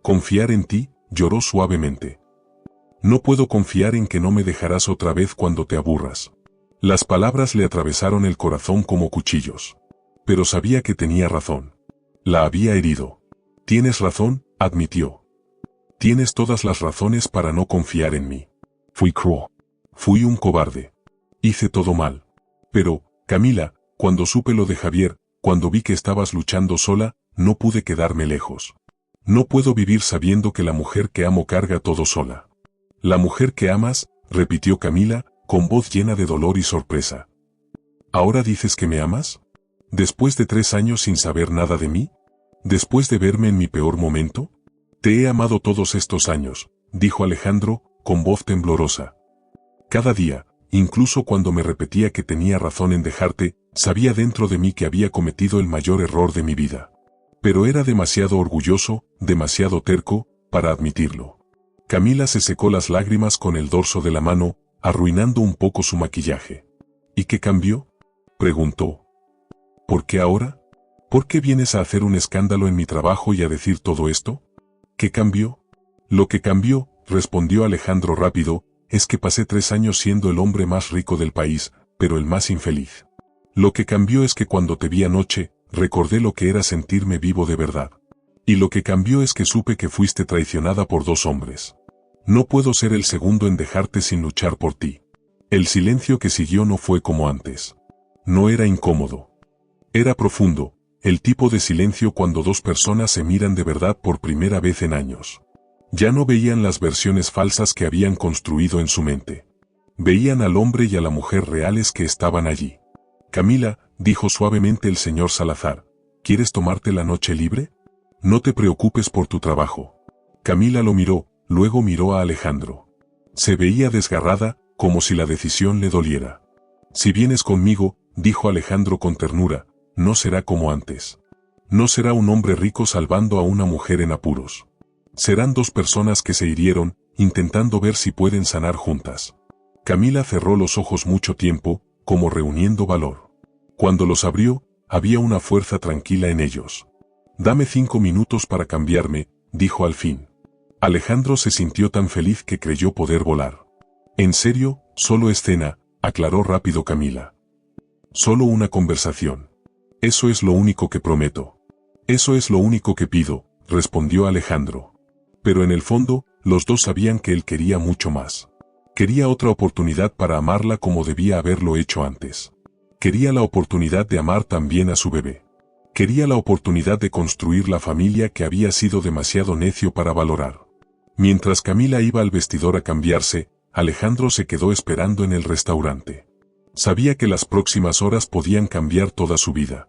Confiar en ti, lloró suavemente. No puedo confiar en que no me dejarás otra vez cuando te aburras. Las palabras le atravesaron el corazón como cuchillos. Pero sabía que tenía razón. La había herido. Tienes razón, admitió. Tienes todas las razones para no confiar en mí. Fui cruel. Fui un cobarde. Hice todo mal. Pero, Camila, cuando supe lo de Javier, cuando vi que estabas luchando sola, no pude quedarme lejos. No puedo vivir sabiendo que la mujer que amo carga todo sola. La mujer que amas, repitió Camila, con voz llena de dolor y sorpresa. ¿Ahora dices que me amas? ¿Después de 3 años sin saber nada de mí? ¿Después de verme en mi peor momento? Te he amado todos estos años, dijo Alejandro, con voz temblorosa. Cada día, incluso cuando me repetía que tenía razón en dejarte, sabía dentro de mí que había cometido el mayor error de mi vida. Pero era demasiado orgulloso, demasiado terco, para admitirlo. Camila se secó las lágrimas con el dorso de la mano, arruinando un poco su maquillaje. ¿Y qué cambió?, preguntó. ¿Por qué ahora? ¿Por qué vienes a hacer un escándalo en mi trabajo y a decir todo esto? ¿Qué cambió? Lo que cambió, respondió Alejandro rápido, es que pasé 3 años siendo el hombre más rico del país, pero el más infeliz. Lo que cambió es que cuando te vi anoche, recordé lo que era sentirme vivo de verdad. Y lo que cambió es que supe que fuiste traicionada por 2 hombres. No puedo ser el segundo en dejarte sin luchar por ti. El silencio que siguió no fue como antes. No era incómodo. Era profundo, el tipo de silencio cuando 2 personas se miran de verdad por primera vez en años. Ya no veían las versiones falsas que habían construido en su mente. Veían al hombre y a la mujer reales que estaban allí. Camila, dijo suavemente el señor Salazar, ¿quieres tomarte la noche libre? No te preocupes por tu trabajo. Camila lo miró, luego miró a Alejandro. Se veía desgarrada, como si la decisión le doliera. Si vienes conmigo, dijo Alejandro con ternura, no será como antes. No será un hombre rico salvando a una mujer en apuros. Serán 2 personas que se hirieron, intentando ver si pueden sanar juntas. Camila cerró los ojos mucho tiempo, como reuniendo valor. Cuando los abrió, había una fuerza tranquila en ellos. «Dame 5 minutos para cambiarme», dijo al fin. Alejandro se sintió tan feliz que creyó poder volar. «En serio, solo escena», aclaró rápido Camila. «Solo una conversación. Eso es lo único que prometo». «Eso es lo único que pido», respondió Alejandro. Pero en el fondo, los dos sabían que él quería mucho más. Quería otra oportunidad para amarla como debía haberlo hecho antes. Quería la oportunidad de amar también a su bebé. Quería la oportunidad de construir la familia que había sido demasiado necio para valorar. Mientras Camila iba al vestidor a cambiarse, Alejandro se quedó esperando en el restaurante. Sabía que las próximas horas podían cambiar toda su vida.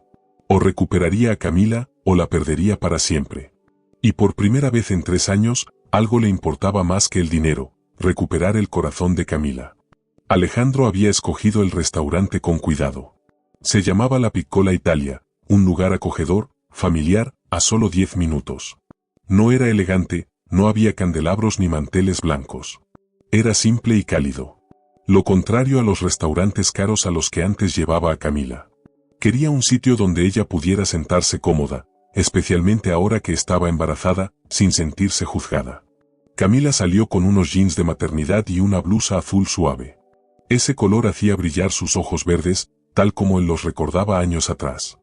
O recuperaría a Camila, o la perdería para siempre. Y por primera vez en 3 años, algo le importaba más que el dinero: recuperar el corazón de Camila. Alejandro había escogido el restaurante con cuidado. Se llamaba La Piccola Italia, un lugar acogedor, familiar, a solo 10 minutos. No era elegante, no había candelabros ni manteles blancos. Era simple y cálido. Lo contrario a los restaurantes caros a los que antes llevaba a Camila. Quería un sitio donde ella pudiera sentarse cómoda, especialmente ahora que estaba embarazada, sin sentirse juzgada. Camila salió con unos jeans de maternidad y una blusa azul suave. Ese color hacía brillar sus ojos verdes, tal como él los recordaba años atrás.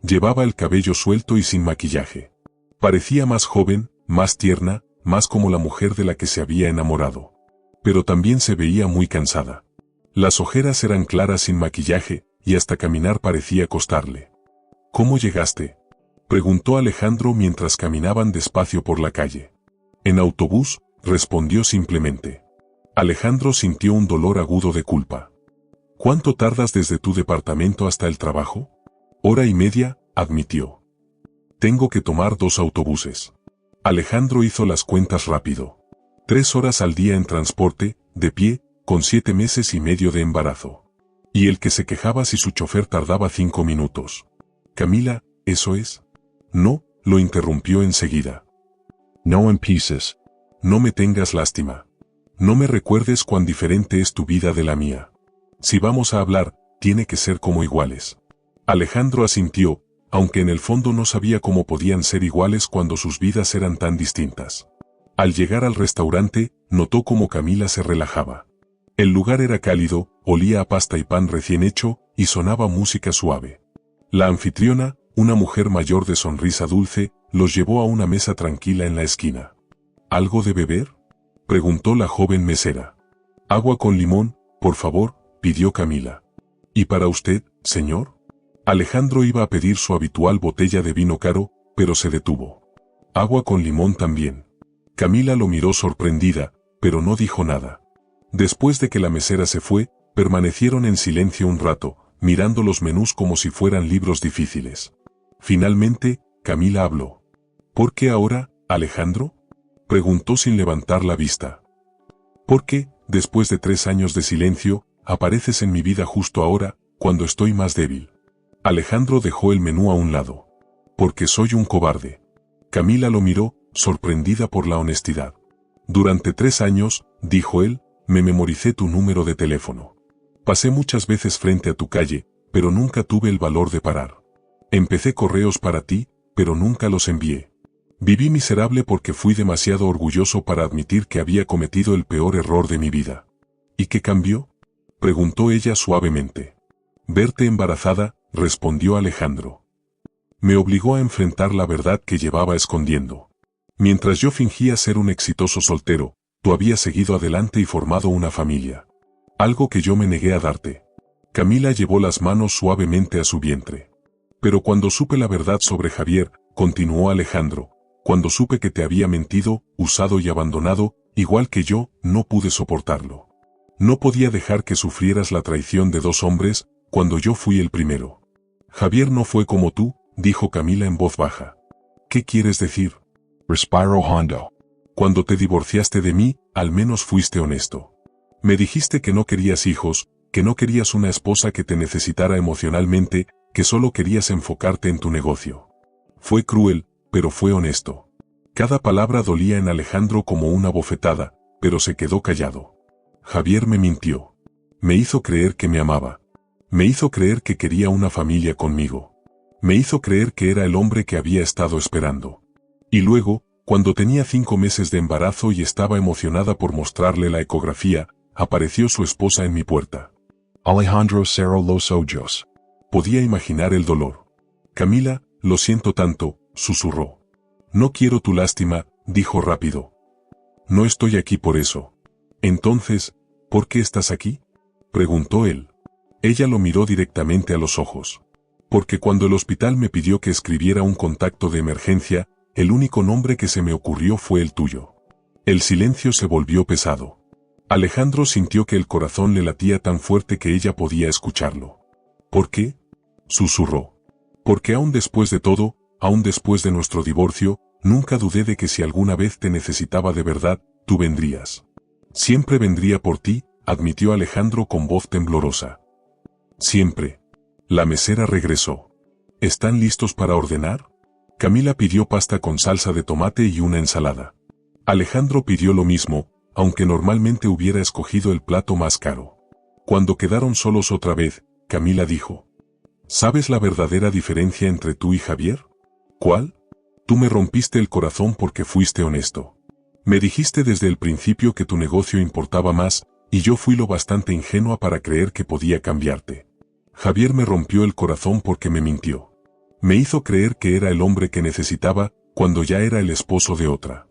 Llevaba el cabello suelto y sin maquillaje. Parecía más joven, más tierna, más como la mujer de la que se había enamorado. Pero también se veía muy cansada. Las ojeras eran claras sin maquillaje, y hasta caminar parecía costarle. «¿Cómo llegaste?», preguntó Alejandro mientras caminaban despacio por la calle. «En autobús», respondió simplemente. Alejandro sintió un dolor agudo de culpa. «¿Cuánto tardas desde tu departamento hasta el trabajo?». «1 hora y media», admitió. «Tengo que tomar 2 autobuses». Alejandro hizo las cuentas rápido. 3 horas al día en transporte, de pie, con 7 meses y medio de embarazo. Y el que se quejaba si su chofer tardaba 5 minutos. «Camila, ¿eso es?». «No», lo interrumpió enseguida. No empieces. «No me tengas lástima. No me recuerdes cuán diferente es tu vida de la mía. Si vamos a hablar, tiene que ser como iguales». Alejandro asintió, aunque en el fondo no sabía cómo podían ser iguales cuando sus vidas eran tan distintas. Al llegar al restaurante, notó cómo Camila se relajaba. El lugar era cálido, olía a pasta y pan recién hecho, y sonaba música suave. La anfitriona, una mujer mayor de sonrisa dulce, los llevó a una mesa tranquila en la esquina. «¿Algo de beber?», preguntó la joven mesera. «Agua con limón, por favor», pidió Camila. «¿Y para usted, señor?». Alejandro iba a pedir su habitual botella de vino caro, pero se detuvo. «Agua con limón también». Camila lo miró sorprendida, pero no dijo nada. Después de que la mesera se fue, permanecieron en silencio un rato, mirando los menús como si fueran libros difíciles. Finalmente, Camila habló. «¿Por qué ahora, Alejandro?», preguntó sin levantar la vista. «Porque, después de 3 años de silencio, apareces en mi vida justo ahora, cuando estoy más débil». Alejandro dejó el menú a un lado. «Porque soy un cobarde». Camila lo miró, sorprendida por la honestidad. «Durante 3 años», dijo él, «me memoricé tu número de teléfono. Pasé muchas veces frente a tu calle, pero nunca tuve el valor de parar. Empecé correos para ti, pero nunca los envié. Viví miserable porque fui demasiado orgulloso para admitir que había cometido el peor error de mi vida». «¿Y qué cambió?», preguntó ella suavemente. «Verte embarazada», respondió Alejandro. «Me obligó a enfrentar la verdad que llevaba escondiendo. Mientras yo fingía ser un exitoso soltero, tú habías seguido adelante y formado una familia. Algo que yo me negué a darte». Camila llevó las manos suavemente a su vientre. «Pero cuando supe la verdad sobre Javier», continuó Alejandro, «cuando supe que te había mentido, usado y abandonado, igual que yo, no pude soportarlo. No podía dejar que sufrieras la traición de 2 hombres, cuando yo fui el primero». «Javier no fue como tú», dijo Camila en voz baja. «¿Qué quieres decir?». Respiro hondo. «Cuando te divorciaste de mí, al menos fuiste honesto. Me dijiste que no querías hijos, que no querías una esposa que te necesitara emocionalmente, que solo querías enfocarte en tu negocio. Fue cruel, pero fue honesto». Cada palabra dolía en Alejandro como una bofetada, pero se quedó callado. «Javier me mintió. Me hizo creer que me amaba. Me hizo creer que quería una familia conmigo. Me hizo creer que era el hombre que había estado esperando. Y luego, cuando tenía 5 meses de embarazo y estaba emocionada por mostrarle la ecografía, apareció su esposa en mi puerta. Alejandro cerró los ojos. Podía imaginar el dolor. Camila, lo siento tanto, susurró. No quiero tu lástima, dijo rápido. No estoy aquí por eso. Entonces, ¿por qué estás aquí?, preguntó él. Ella lo miró directamente a los ojos. Porque cuando el hospital me pidió que escribiera un contacto de emergencia, el único nombre que se me ocurrió fue el tuyo. El silencio se volvió pesado. Alejandro sintió que el corazón le latía tan fuerte que ella podía escucharlo. ¿Por qué?, susurró. Porque aún después de todo, aún después de nuestro divorcio, nunca dudé de que si alguna vez te necesitaba de verdad, tú vendrías. Siempre vendría por ti, admitió Alejandro con voz temblorosa. Siempre. La mesera regresó. ¿Están listos para ordenar? Camila pidió pasta con salsa de tomate y una ensalada. Alejandro pidió lo mismo, aunque normalmente hubiera escogido el plato más caro. Cuando quedaron solos otra vez, Camila dijo: ¿Sabes la verdadera diferencia entre tú y Javier? ¿Cuál? Tú me rompiste el corazón porque fuiste honesto. Me dijiste desde el principio que tu negocio importaba más, y yo fui lo bastante ingenua para creer que podía cambiarte. Javier me rompió el corazón porque me mintió. Me hizo creer que era el hombre que necesitaba, cuando ya era el esposo de otra.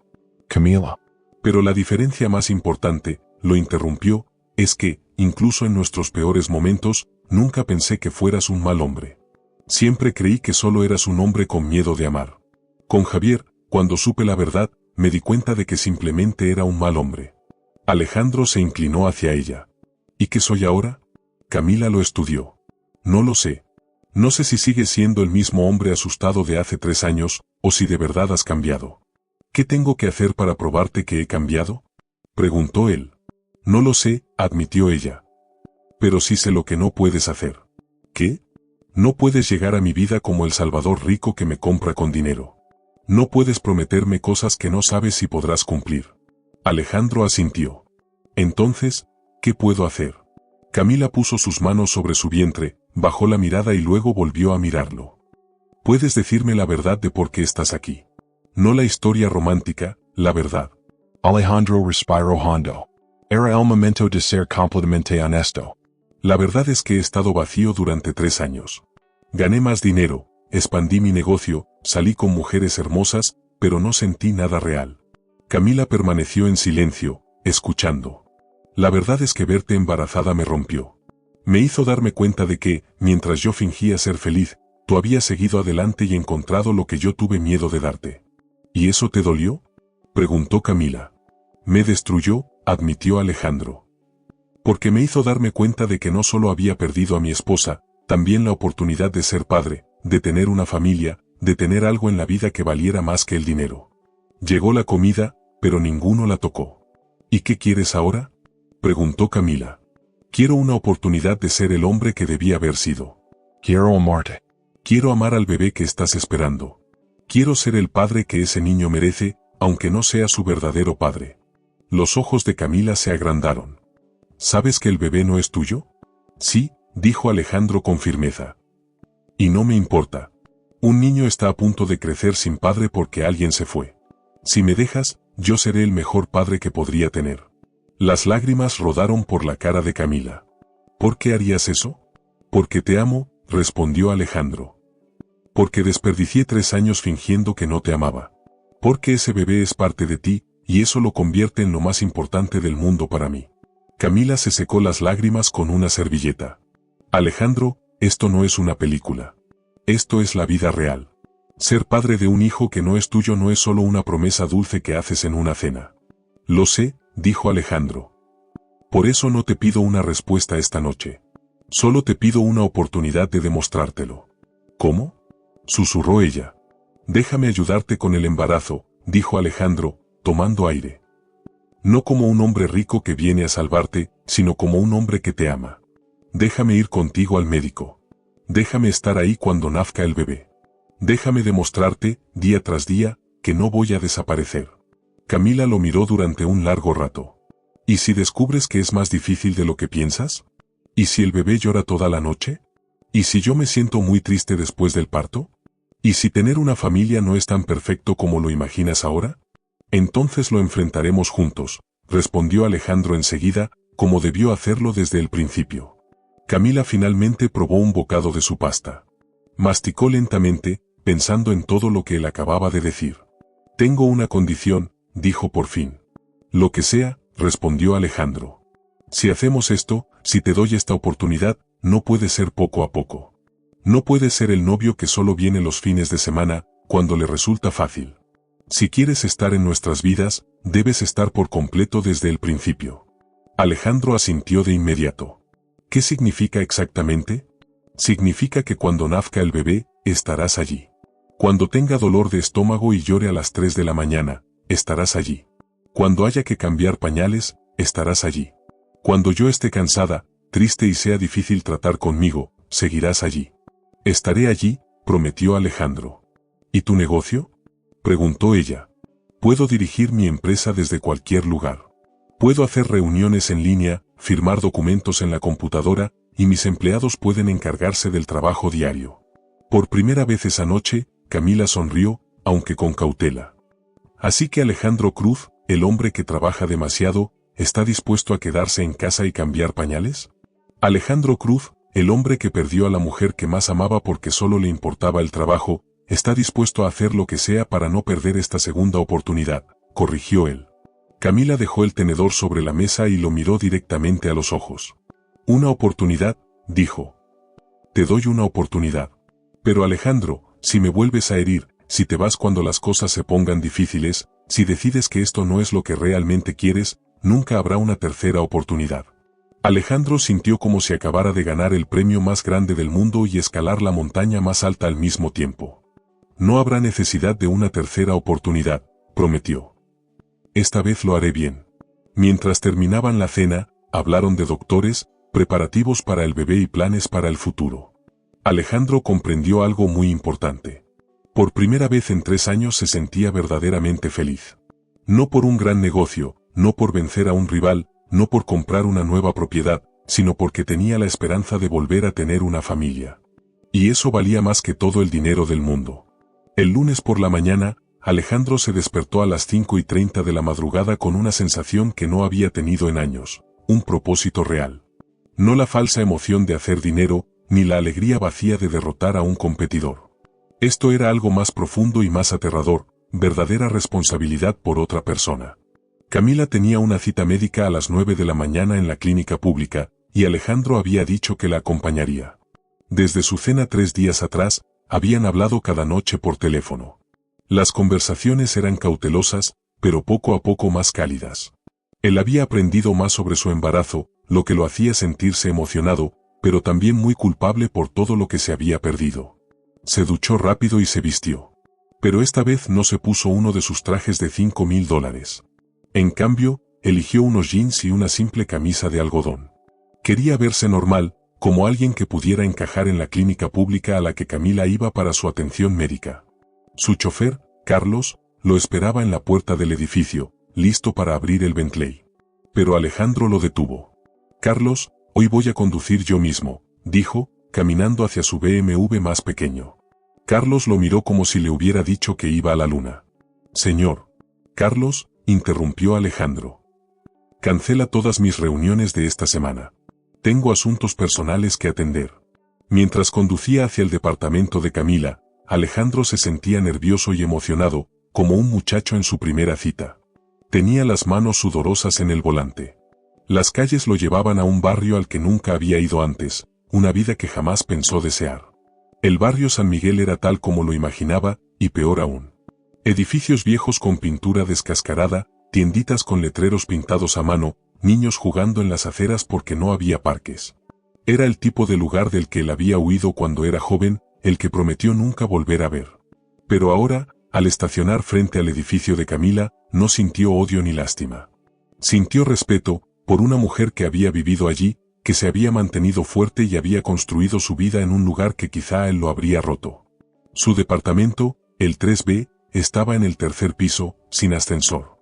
Camila. Pero la diferencia más importante, lo interrumpió, es que, incluso en nuestros peores momentos, nunca pensé que fueras un mal hombre. Siempre creí que solo eras un hombre con miedo de amar. Con Javier, cuando supe la verdad, me di cuenta de que simplemente era un mal hombre. Alejandro se inclinó hacia ella. ¿Y qué soy ahora? Camila lo estudió. No lo sé. No sé si sigues siendo el mismo hombre asustado de hace 3 años, o si de verdad has cambiado. ¿Qué tengo que hacer para probarte que he cambiado?, preguntó él. No lo sé, admitió ella. Pero sí sé lo que no puedes hacer. ¿Qué? No puedes llegar a mi vida como el salvador rico que me compra con dinero. No puedes prometerme cosas que no sabes si podrás cumplir. Alejandro asintió. Entonces, ¿qué puedo hacer? Camila puso sus manos sobre su vientre, bajó la mirada y luego volvió a mirarlo. Puedes decirme la verdad de por qué estás aquí. No la historia romántica, la verdad. Alejandro respiró hondo. Era el momento de ser completamente honesto. La verdad es que he estado vacío durante 3 años. Gané más dinero, expandí mi negocio, salí con mujeres hermosas, pero no sentí nada real. Camila permaneció en silencio, escuchando. La verdad es que verte embarazada me rompió. Me hizo darme cuenta de que, mientras yo fingía ser feliz, tú habías seguido adelante y encontrado lo que yo tuve miedo de darte. ¿Y eso te dolió?, preguntó Camila. Me destruyó, admitió Alejandro. Porque me hizo darme cuenta de que no solo había perdido a mi esposa, también la oportunidad de ser padre, de tener una familia, de tener algo en la vida que valiera más que el dinero. Llegó la comida, pero ninguno la tocó. ¿Y qué quieres ahora?, preguntó Camila. Quiero una oportunidad de ser el hombre que debía haber sido. Quiero amarte. Quiero amar al bebé que estás esperando. Quiero ser el padre que ese niño merece, aunque no sea su verdadero padre. Los ojos de Camila se agrandaron. ¿Sabes que el bebé no es tuyo? Sí, dijo Alejandro con firmeza. Y no me importa. Un niño está a punto de crecer sin padre porque alguien se fue. Si me dejas, yo seré el mejor padre que podría tener. Las lágrimas rodaron por la cara de Camila. ¿Por qué harías eso? Porque te amo, respondió Alejandro. Porque desperdicié 3 años fingiendo que no te amaba. Porque ese bebé es parte de ti, y eso lo convierte en lo más importante del mundo para mí. Camila se secó las lágrimas con una servilleta. Alejandro, esto no es una película. Esto es la vida real. Ser padre de un hijo que no es tuyo no es solo una promesa dulce que haces en una cena. Lo sé, dijo Alejandro. Por eso no te pido una respuesta esta noche. Solo te pido una oportunidad de demostrártelo. ¿Cómo?, susurró ella. Déjame ayudarte con el embarazo, dijo Alejandro, tomando aire. No como un hombre rico que viene a salvarte, sino como un hombre que te ama. Déjame ir contigo al médico. Déjame estar ahí cuando nazca el bebé. Déjame demostrarte, día tras día, que no voy a desaparecer. Camila lo miró durante un largo rato. ¿Y si descubres que es más difícil de lo que piensas? ¿Y si el bebé llora toda la noche? ¿Y si yo me siento muy triste después del parto? ¿Y si tener una familia no es tan perfecto como lo imaginas ahora? Entonces lo enfrentaremos juntos, respondió Alejandro enseguida, como debió hacerlo desde el principio. Camila finalmente probó un bocado de su pasta. Masticó lentamente, pensando en todo lo que él acababa de decir. Tengo una condición, dijo por fin. Lo que sea, respondió Alejandro. Si hacemos esto, si te doy esta oportunidad, no puede ser poco a poco. No puede ser el novio que solo viene los fines de semana, cuando le resulta fácil. Si quieres estar en nuestras vidas, debes estar por completo desde el principio. Alejandro asintió de inmediato. ¿Qué significa exactamente? Significa que cuando nazca el bebé, estarás allí. Cuando tenga dolor de estómago y llore a las 3 de la mañana, estarás allí. Cuando haya que cambiar pañales, estarás allí. Cuando yo esté cansada, triste y sea difícil tratar conmigo, seguirás allí. Estaré allí, prometió Alejandro. ¿Y tu negocio?, preguntó ella. Puedo dirigir mi empresa desde cualquier lugar. Puedo hacer reuniones en línea, firmar documentos en la computadora, y mis empleados pueden encargarse del trabajo diario. Por primera vez esa noche, Camila sonrió, aunque con cautela. Así que Alejandro Cruz, el hombre que trabaja demasiado, ¿está dispuesto a quedarse en casa y cambiar pañales? Alejandro Cruz, el hombre que perdió a la mujer que más amaba porque solo le importaba el trabajo, está dispuesto a hacer lo que sea para no perder esta segunda oportunidad, corrigió él. Camila dejó el tenedor sobre la mesa y lo miró directamente a los ojos. Una oportunidad, dijo. Te doy una oportunidad. Pero Alejandro, si me vuelves a herir, si te vas cuando las cosas se pongan difíciles, si decides que esto no es lo que realmente quieres, nunca habrá una tercera oportunidad. Alejandro sintió como si acabara de ganar el premio más grande del mundo y escalar la montaña más alta al mismo tiempo. No habrá necesidad de una tercera oportunidad, prometió. Esta vez lo haré bien. Mientras terminaban la cena, hablaron de doctores, preparativos para el bebé y planes para el futuro. Alejandro comprendió algo muy importante. Por primera vez en 3 años se sentía verdaderamente feliz. No por un gran negocio, no por vencer a un rival, no por comprar una nueva propiedad, sino porque tenía la esperanza de volver a tener una familia. Y eso valía más que todo el dinero del mundo. El lunes por la mañana, Alejandro se despertó a las 5:30 de la madrugada con una sensación que no había tenido en años, un propósito real. No la falsa emoción de hacer dinero, ni la alegría vacía de derrotar a un competidor. Esto era algo más profundo y más aterrador, verdadera responsabilidad por otra persona. Camila tenía una cita médica a las 9 de la mañana en la clínica pública, y Alejandro había dicho que la acompañaría. Desde su cena 3 días atrás, habían hablado cada noche por teléfono. Las conversaciones eran cautelosas, pero poco a poco más cálidas. Él había aprendido más sobre su embarazo, lo que lo hacía sentirse emocionado, pero también muy culpable por todo lo que se había perdido. Se duchó rápido y se vistió. Pero esta vez no se puso uno de sus trajes de $5,000. En cambio, eligió unos jeans y una simple camisa de algodón. Quería verse normal, como alguien que pudiera encajar en la clínica pública a la que Camila iba para su atención médica. Su chofer, Carlos, lo esperaba en la puerta del edificio, listo para abrir el Bentley. Pero Alejandro lo detuvo. Carlos, hoy voy a conducir yo mismo, dijo, caminando hacia su BMW más pequeño. Carlos lo miró como si le hubiera dicho que iba a la luna. Señor. Carlos, interrumpió Alejandro. Cancela todas mis reuniones de esta semana. Tengo asuntos personales que atender. Mientras conducía hacia el departamento de Camila, Alejandro se sentía nervioso y emocionado, como un muchacho en su primera cita. Tenía las manos sudorosas en el volante. Las calles lo llevaban a un barrio al que nunca había ido antes, una vida que jamás pensó desear. El barrio San Miguel era tal como lo imaginaba, y peor aún. Edificios viejos con pintura descascarada, tienditas con letreros pintados a mano, niños jugando en las aceras porque no había parques. Era el tipo de lugar del que él había huido cuando era joven, el que prometió nunca volver a ver. Pero ahora, al estacionar frente al edificio de Camila, no sintió odio ni lástima. Sintió respeto, por una mujer que había vivido allí, que se había mantenido fuerte y había construido su vida en un lugar que quizá él lo habría roto. Su departamento, el 3B, estaba en el 3er piso, sin ascensor.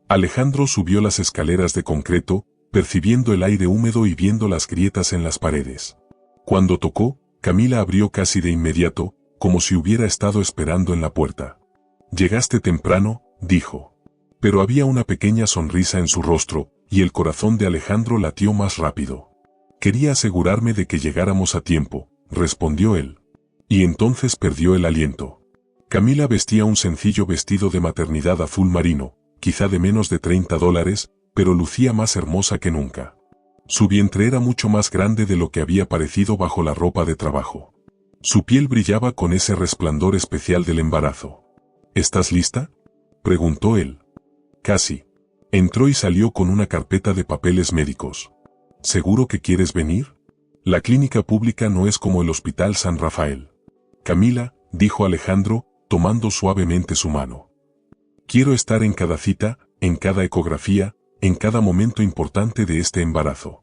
Alejandro subió las escaleras de concreto, percibiendo el aire húmedo y viendo las grietas en las paredes. Cuando tocó, Camila abrió casi de inmediato, como si hubiera estado esperando en la puerta. «Llegaste temprano», dijo. Pero había una pequeña sonrisa en su rostro, y el corazón de Alejandro latió más rápido. «Quería asegurarme de que llegáramos a tiempo», respondió él. Y entonces perdió el aliento. Camila vestía un sencillo vestido de maternidad azul marino, quizá de menos de $30, pero lucía más hermosa que nunca. Su vientre era mucho más grande de lo que había parecido bajo la ropa de trabajo. Su piel brillaba con ese resplandor especial del embarazo. «¿Estás lista?», preguntó él. «Casi». Entró y salió con una carpeta de papeles médicos. «¿Seguro que quieres venir? La clínica pública no es como el Hospital San Rafael». «Camila», dijo Alejandro, tomando suavemente su mano. «Quiero estar en cada cita, en cada ecografía, en cada momento importante de este embarazo.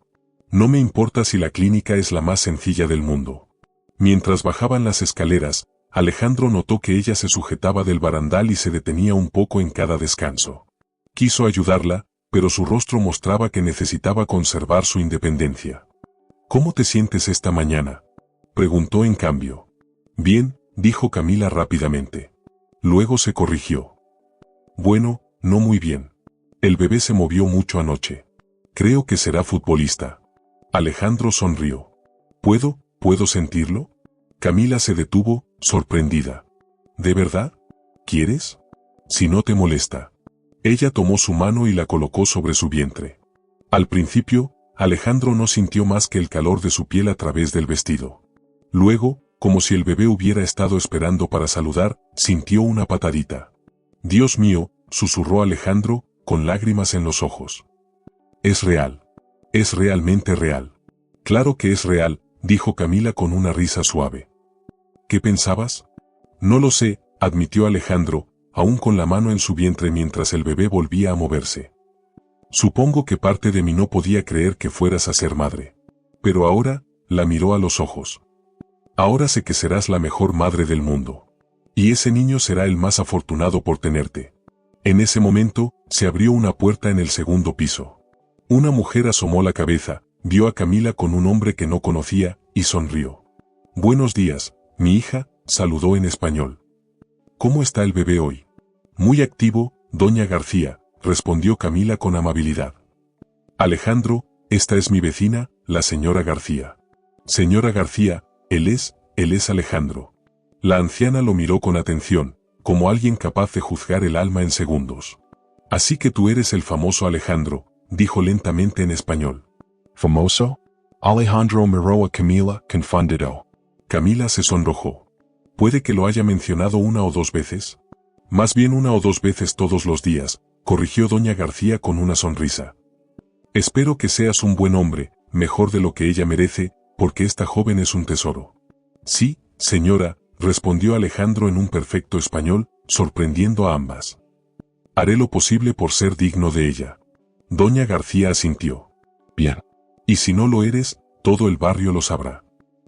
No me importa si la clínica es la más sencilla del mundo». Mientras bajaban las escaleras, Alejandro notó que ella se sujetaba del barandal y se detenía un poco en cada descanso. Quiso ayudarla, pero su rostro mostraba que necesitaba conservar su independencia. «¿Cómo te sientes esta mañana?», preguntó en cambio. «Bien», dijo Camila rápidamente. Luego se corrigió. «Bueno, no muy bien. El bebé se movió mucho anoche. Creo que será futbolista». Alejandro sonrió. ¿Puedo sentirlo?». Camila se detuvo, sorprendida. «¿De verdad? ¿Quieres? Si no te molesta». Ella tomó su mano y la colocó sobre su vientre. Al principio, Alejandro no sintió más que el calor de su piel a través del vestido. Luego, como si el bebé hubiera estado esperando para saludar, sintió una patadita. «Dios mío», susurró Alejandro, con lágrimas en los ojos. «Es real. Es realmente real». «Claro que es real», dijo Camila con una risa suave. «¿Qué pensabas?». «No lo sé», admitió Alejandro, aún con la mano en su vientre mientras el bebé volvía a moverse. «Supongo que parte de mí no podía creer que fueras a ser madre. Pero ahora», la miró a los ojos. «Ahora sé que serás la mejor madre del mundo. Y ese niño será el más afortunado por tenerte». En ese momento, se abrió una puerta en el segundo piso. Una mujer asomó la cabeza, vio a Camila con un hombre que no conocía, y sonrió. «Buenos días, mi hija», saludó en español. «¿Cómo está el bebé hoy?». «Muy activo, doña García», respondió Camila con amabilidad. «Alejandro, esta es mi vecina, la señora García». «Señora García, él es Alejandro». La anciana lo miró con atención, como alguien capaz de juzgar el alma en segundos. «Así que tú eres el famoso Alejandro», dijo lentamente en español. ¿Famoso? Alejandro miró a Camila, confundido. Camila se sonrojó. «¿Puede que lo haya mencionado una o dos veces?». «Más bien una o dos veces todos los días», corrigió doña García con una sonrisa. «Espero que seas un buen hombre, mejor de lo que ella merece, porque esta joven es un tesoro». «Sí, señora», respondió Alejandro en un perfecto español, sorprendiendo a ambas. «Haré lo posible por ser digno de ella». Doña García asintió. «Bien». «Y si no lo eres, todo el barrio lo sabrá».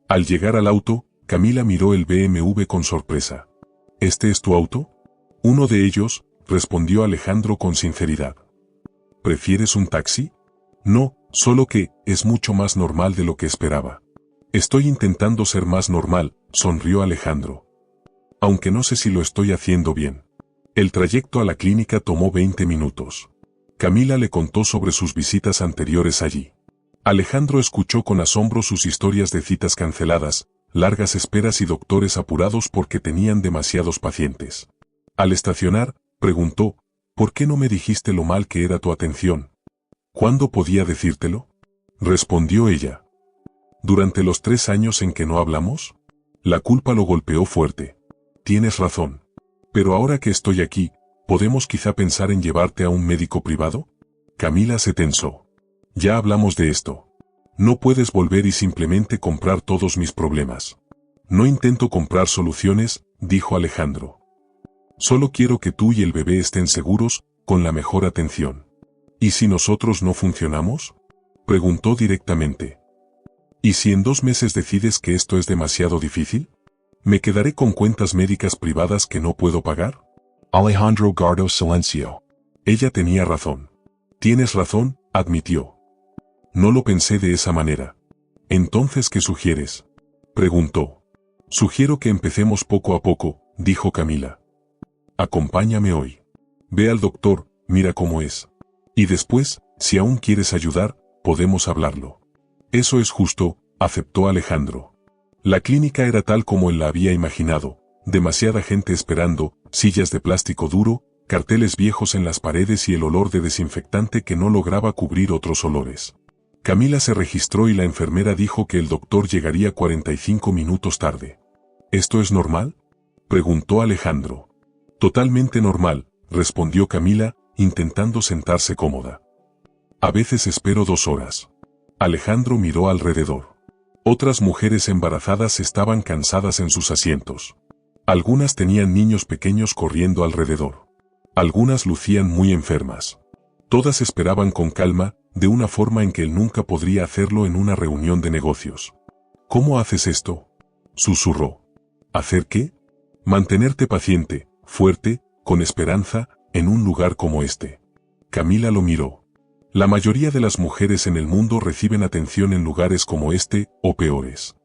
Al llegar al auto, Camila miró el BMW con sorpresa. «¿Este es tu auto?». «Uno de ellos», respondió Alejandro con sinceridad. «¿Prefieres un taxi?». «No, solo que, es mucho más normal de lo que esperaba». «Estoy intentando ser más normal», sonrió Alejandro. «Aunque no sé si lo estoy haciendo bien». El trayecto a la clínica tomó 20 minutos. Camila le contó sobre sus visitas anteriores allí. Alejandro escuchó con asombro sus historias de citas canceladas, largas esperas y doctores apurados porque tenían demasiados pacientes. Al estacionar, preguntó, «¿Por qué no me dijiste lo mal que era tu atención?». «¿Cuándo podía decírtelo?». Respondió ella. «¿Durante los 3 años en que no hablamos?». La culpa lo golpeó fuerte. «Tienes razón. Pero ahora que estoy aquí, ¿podemos quizá pensar en llevarte a un médico privado?». Camila se tensó. «Ya hablamos de esto. No puedes volver y simplemente comprar todos mis problemas». «No intento comprar soluciones», dijo Alejandro. «Solo quiero que tú y el bebé estén seguros, con la mejor atención». «¿Y si nosotros no funcionamos?», preguntó directamente. «¿Y si en 2 meses decides que esto es demasiado difícil? ¿Me quedaré con cuentas médicas privadas que no puedo pagar?». Alejandro guardó silencio. Ella tenía razón. «Tienes razón», admitió. No lo pensé de esa manera. Entonces, ¿qué sugieres? Preguntó. Sugiero que empecemos poco a poco, dijo Camila. Acompáñame hoy. Ve al doctor, mira cómo es. Y después, si aún quieres ayudar, podemos hablarlo. Eso es justo, aceptó Alejandro. La clínica era tal como él la había imaginado, demasiada gente esperando, sillas de plástico duro, carteles viejos en las paredes y el olor de desinfectante que no lograba cubrir otros olores. Camila se registró y la enfermera dijo que el doctor llegaría 45 minutos tarde. ¿Esto es normal?, preguntó Alejandro. Totalmente normal, respondió Camila, intentando sentarse cómoda. A veces espero 2 horas. Alejandro miró alrededor. Otras mujeres embarazadas estaban cansadas en sus asientos. Algunas tenían niños pequeños corriendo alrededor. Algunas lucían muy enfermas. Todas esperaban con calma, de una forma en que él nunca podría hacerlo en una reunión de negocios. ¿Cómo haces esto?, susurró. ¿Hacer qué? Mantenerte paciente, fuerte, con esperanza, en un lugar como este. Camila lo miró. La mayoría de las mujeres en el mundo reciben atención en lugares como este, o peores.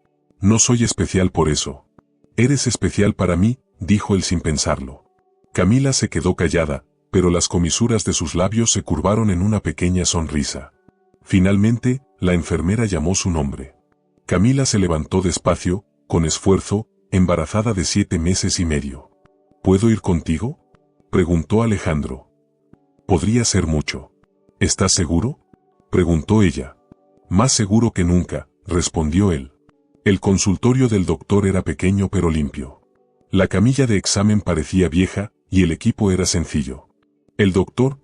No soy especial por eso. Eres especial para mí, dijo él sin pensarlo. Camila se quedó callada, pero las comisuras de sus labios se curvaron en una pequeña sonrisa. Finalmente, la enfermera llamó su nombre. Camila se levantó despacio, con esfuerzo, embarazada de 7 meses y medio. ¿Puedo ir contigo?, preguntó Alejandro. Podría ser mucho. ¿Estás seguro?, preguntó ella. Más seguro que nunca, respondió él. El consultorio del doctor era pequeño pero limpio. La camilla de examen parecía vieja, y el equipo era sencillo. El doctor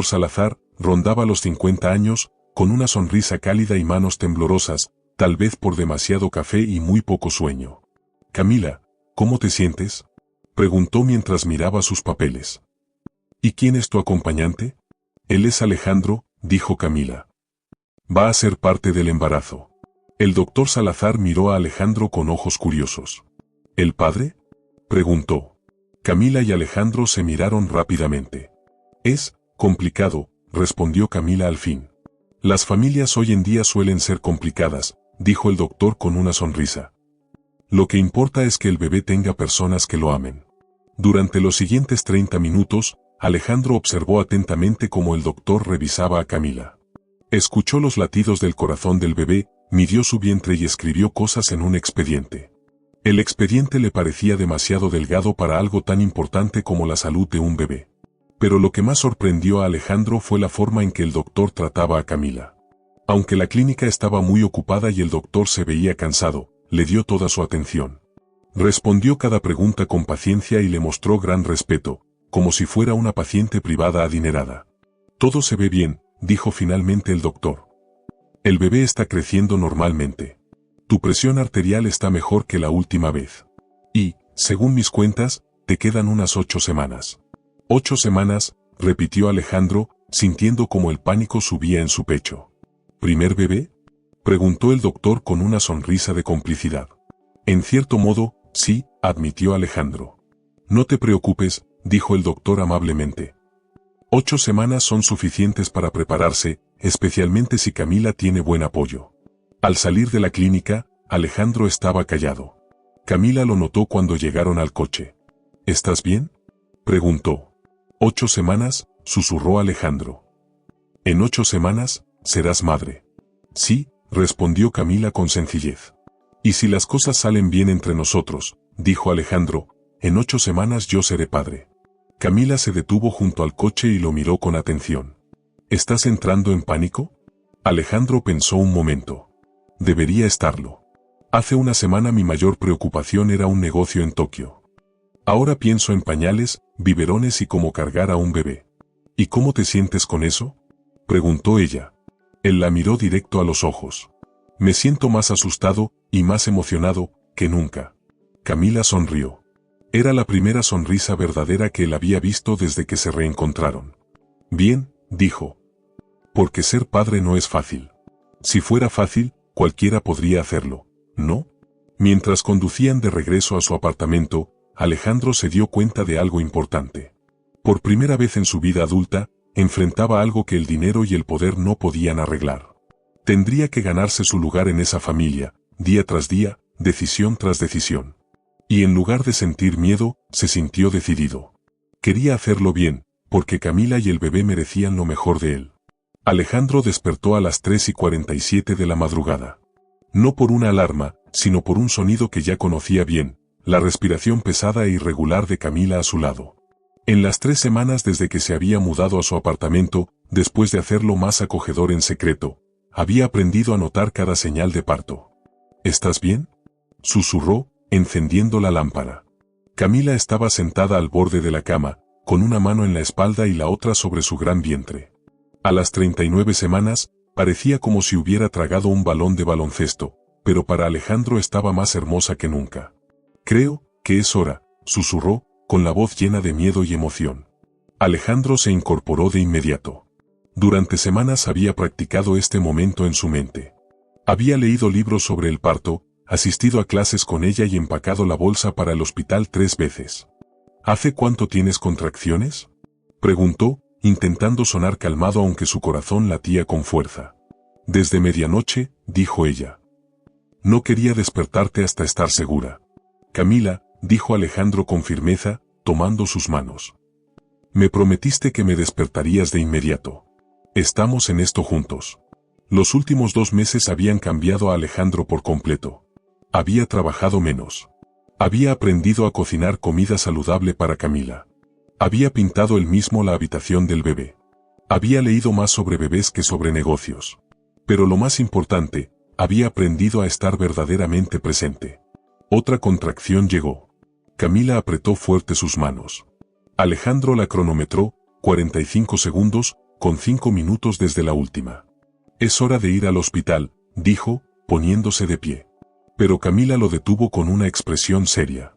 Salazar, rondaba los 50 años, con una sonrisa cálida y manos temblorosas, tal vez por demasiado café y muy poco sueño. Camila, ¿cómo te sientes?, preguntó mientras miraba sus papeles. ¿Y quién es tu acompañante? Él es Alejandro, dijo Camila. Va a ser parte del embarazo. El doctor Salazar miró a Alejandro con ojos curiosos. ¿El padre?, preguntó. Camila y Alejandro se miraron rápidamente. Es complicado, respondió Camila al fin. Las familias hoy en día suelen ser complicadas, dijo el doctor con una sonrisa. Lo que importa es que el bebé tenga personas que lo amen. Durante los siguientes 30 minutos, Alejandro observó atentamente cómo el doctor revisaba a Camila. Escuchó los latidos del corazón del bebé, midió su vientre y escribió cosas en un expediente. El expediente le parecía demasiado delgado para algo tan importante como la salud de un bebé. Pero lo que más sorprendió a Alejandro fue la forma en que el doctor trataba a Camila. Aunque la clínica estaba muy ocupada y el doctor se veía cansado, le dio toda su atención. Respondió cada pregunta con paciencia y le mostró gran respeto, como si fuera una paciente privada adinerada. Todo se ve bien, dijo finalmente el doctor. El bebé está creciendo normalmente. Tu presión arterial está mejor que la última vez. Y, según mis cuentas, te quedan unas 8 semanas. 8 semanas, repitió Alejandro, sintiendo como el pánico subía en su pecho. ¿Primer bebé?, preguntó el doctor con una sonrisa de complicidad. En cierto modo, sí, admitió Alejandro. No te preocupes, dijo el doctor amablemente. 8 semanas son suficientes para prepararse, especialmente si Camila tiene buen apoyo. Al salir de la clínica, Alejandro estaba callado. Camila lo notó cuando llegaron al coche. ¿Estás bien?, preguntó. 8 semanas, susurró Alejandro. En 8 semanas, serás madre. Sí, respondió Camila con sencillez. Y si las cosas salen bien entre nosotros, dijo Alejandro, en 8 semanas yo seré padre. Camila se detuvo junto al coche y lo miró con atención. ¿Estás entrando en pánico?, Alejandro pensó un momento. Debería estarlo. Hace una semana mi mayor preocupación era un negocio en Tokio. Ahora pienso en pañales, biberones y cómo cargar a un bebé. ¿Y cómo te sientes con eso?, preguntó ella. Él la miró directo a los ojos. Me siento más asustado, y más emocionado, que nunca. Camila sonrió. Era la primera sonrisa verdadera que él había visto desde que se reencontraron. Bien, dijo. Porque ser padre no es fácil. Si fuera fácil, cualquiera podría hacerlo, ¿no? Mientras conducían de regreso a su apartamento, Alejandro se dio cuenta de algo importante. Por primera vez en su vida adulta, enfrentaba algo que el dinero y el poder no podían arreglar. Tendría que ganarse su lugar en esa familia, día tras día, decisión tras decisión. Y en lugar de sentir miedo, se sintió decidido. Quería hacerlo bien, porque Camila y el bebé merecían lo mejor de él. Alejandro despertó a las 3:47 de la madrugada. No por una alarma, sino por un sonido que ya conocía bien, la respiración pesada e irregular de Camila a su lado. En las 3 semanas desde que se había mudado a su apartamento, después de hacerlo más acogedor en secreto, había aprendido a notar cada señal de parto. ¿Estás bien?, susurró, encendiendo la lámpara. Camila estaba sentada al borde de la cama, con una mano en la espalda y la otra sobre su gran vientre. A las 39 semanas, parecía como si hubiera tragado un balón de baloncesto, pero para Alejandro estaba más hermosa que nunca. Creo que es hora, susurró, con la voz llena de miedo y emoción. Alejandro se incorporó de inmediato. Durante semanas había practicado este momento en su mente. Había leído libros sobre el parto, asistido a clases con ella y empacado la bolsa para el hospital 3 veces. ¿Hace cuánto tienes contracciones?, preguntó, intentando sonar calmado aunque su corazón latía con fuerza. Desde medianoche, dijo ella. No quería despertarte hasta estar segura. Camila, dijo Alejandro con firmeza, tomando sus manos. Me prometiste que me despertarías de inmediato. Estamos en esto juntos. Los últimos 2 meses habían cambiado a Alejandro por completo. Había trabajado menos. Había aprendido a cocinar comida saludable para Camila. Había pintado él mismo la habitación del bebé. Había leído más sobre bebés que sobre negocios. Pero lo más importante, había aprendido a estar verdaderamente presente. Otra contracción llegó. Camila apretó fuerte sus manos. Alejandro la cronometró, 45 segundos, con 5 minutos desde la última. Es hora de ir al hospital, dijo, poniéndose de pie. Pero Camila lo detuvo con una expresión seria.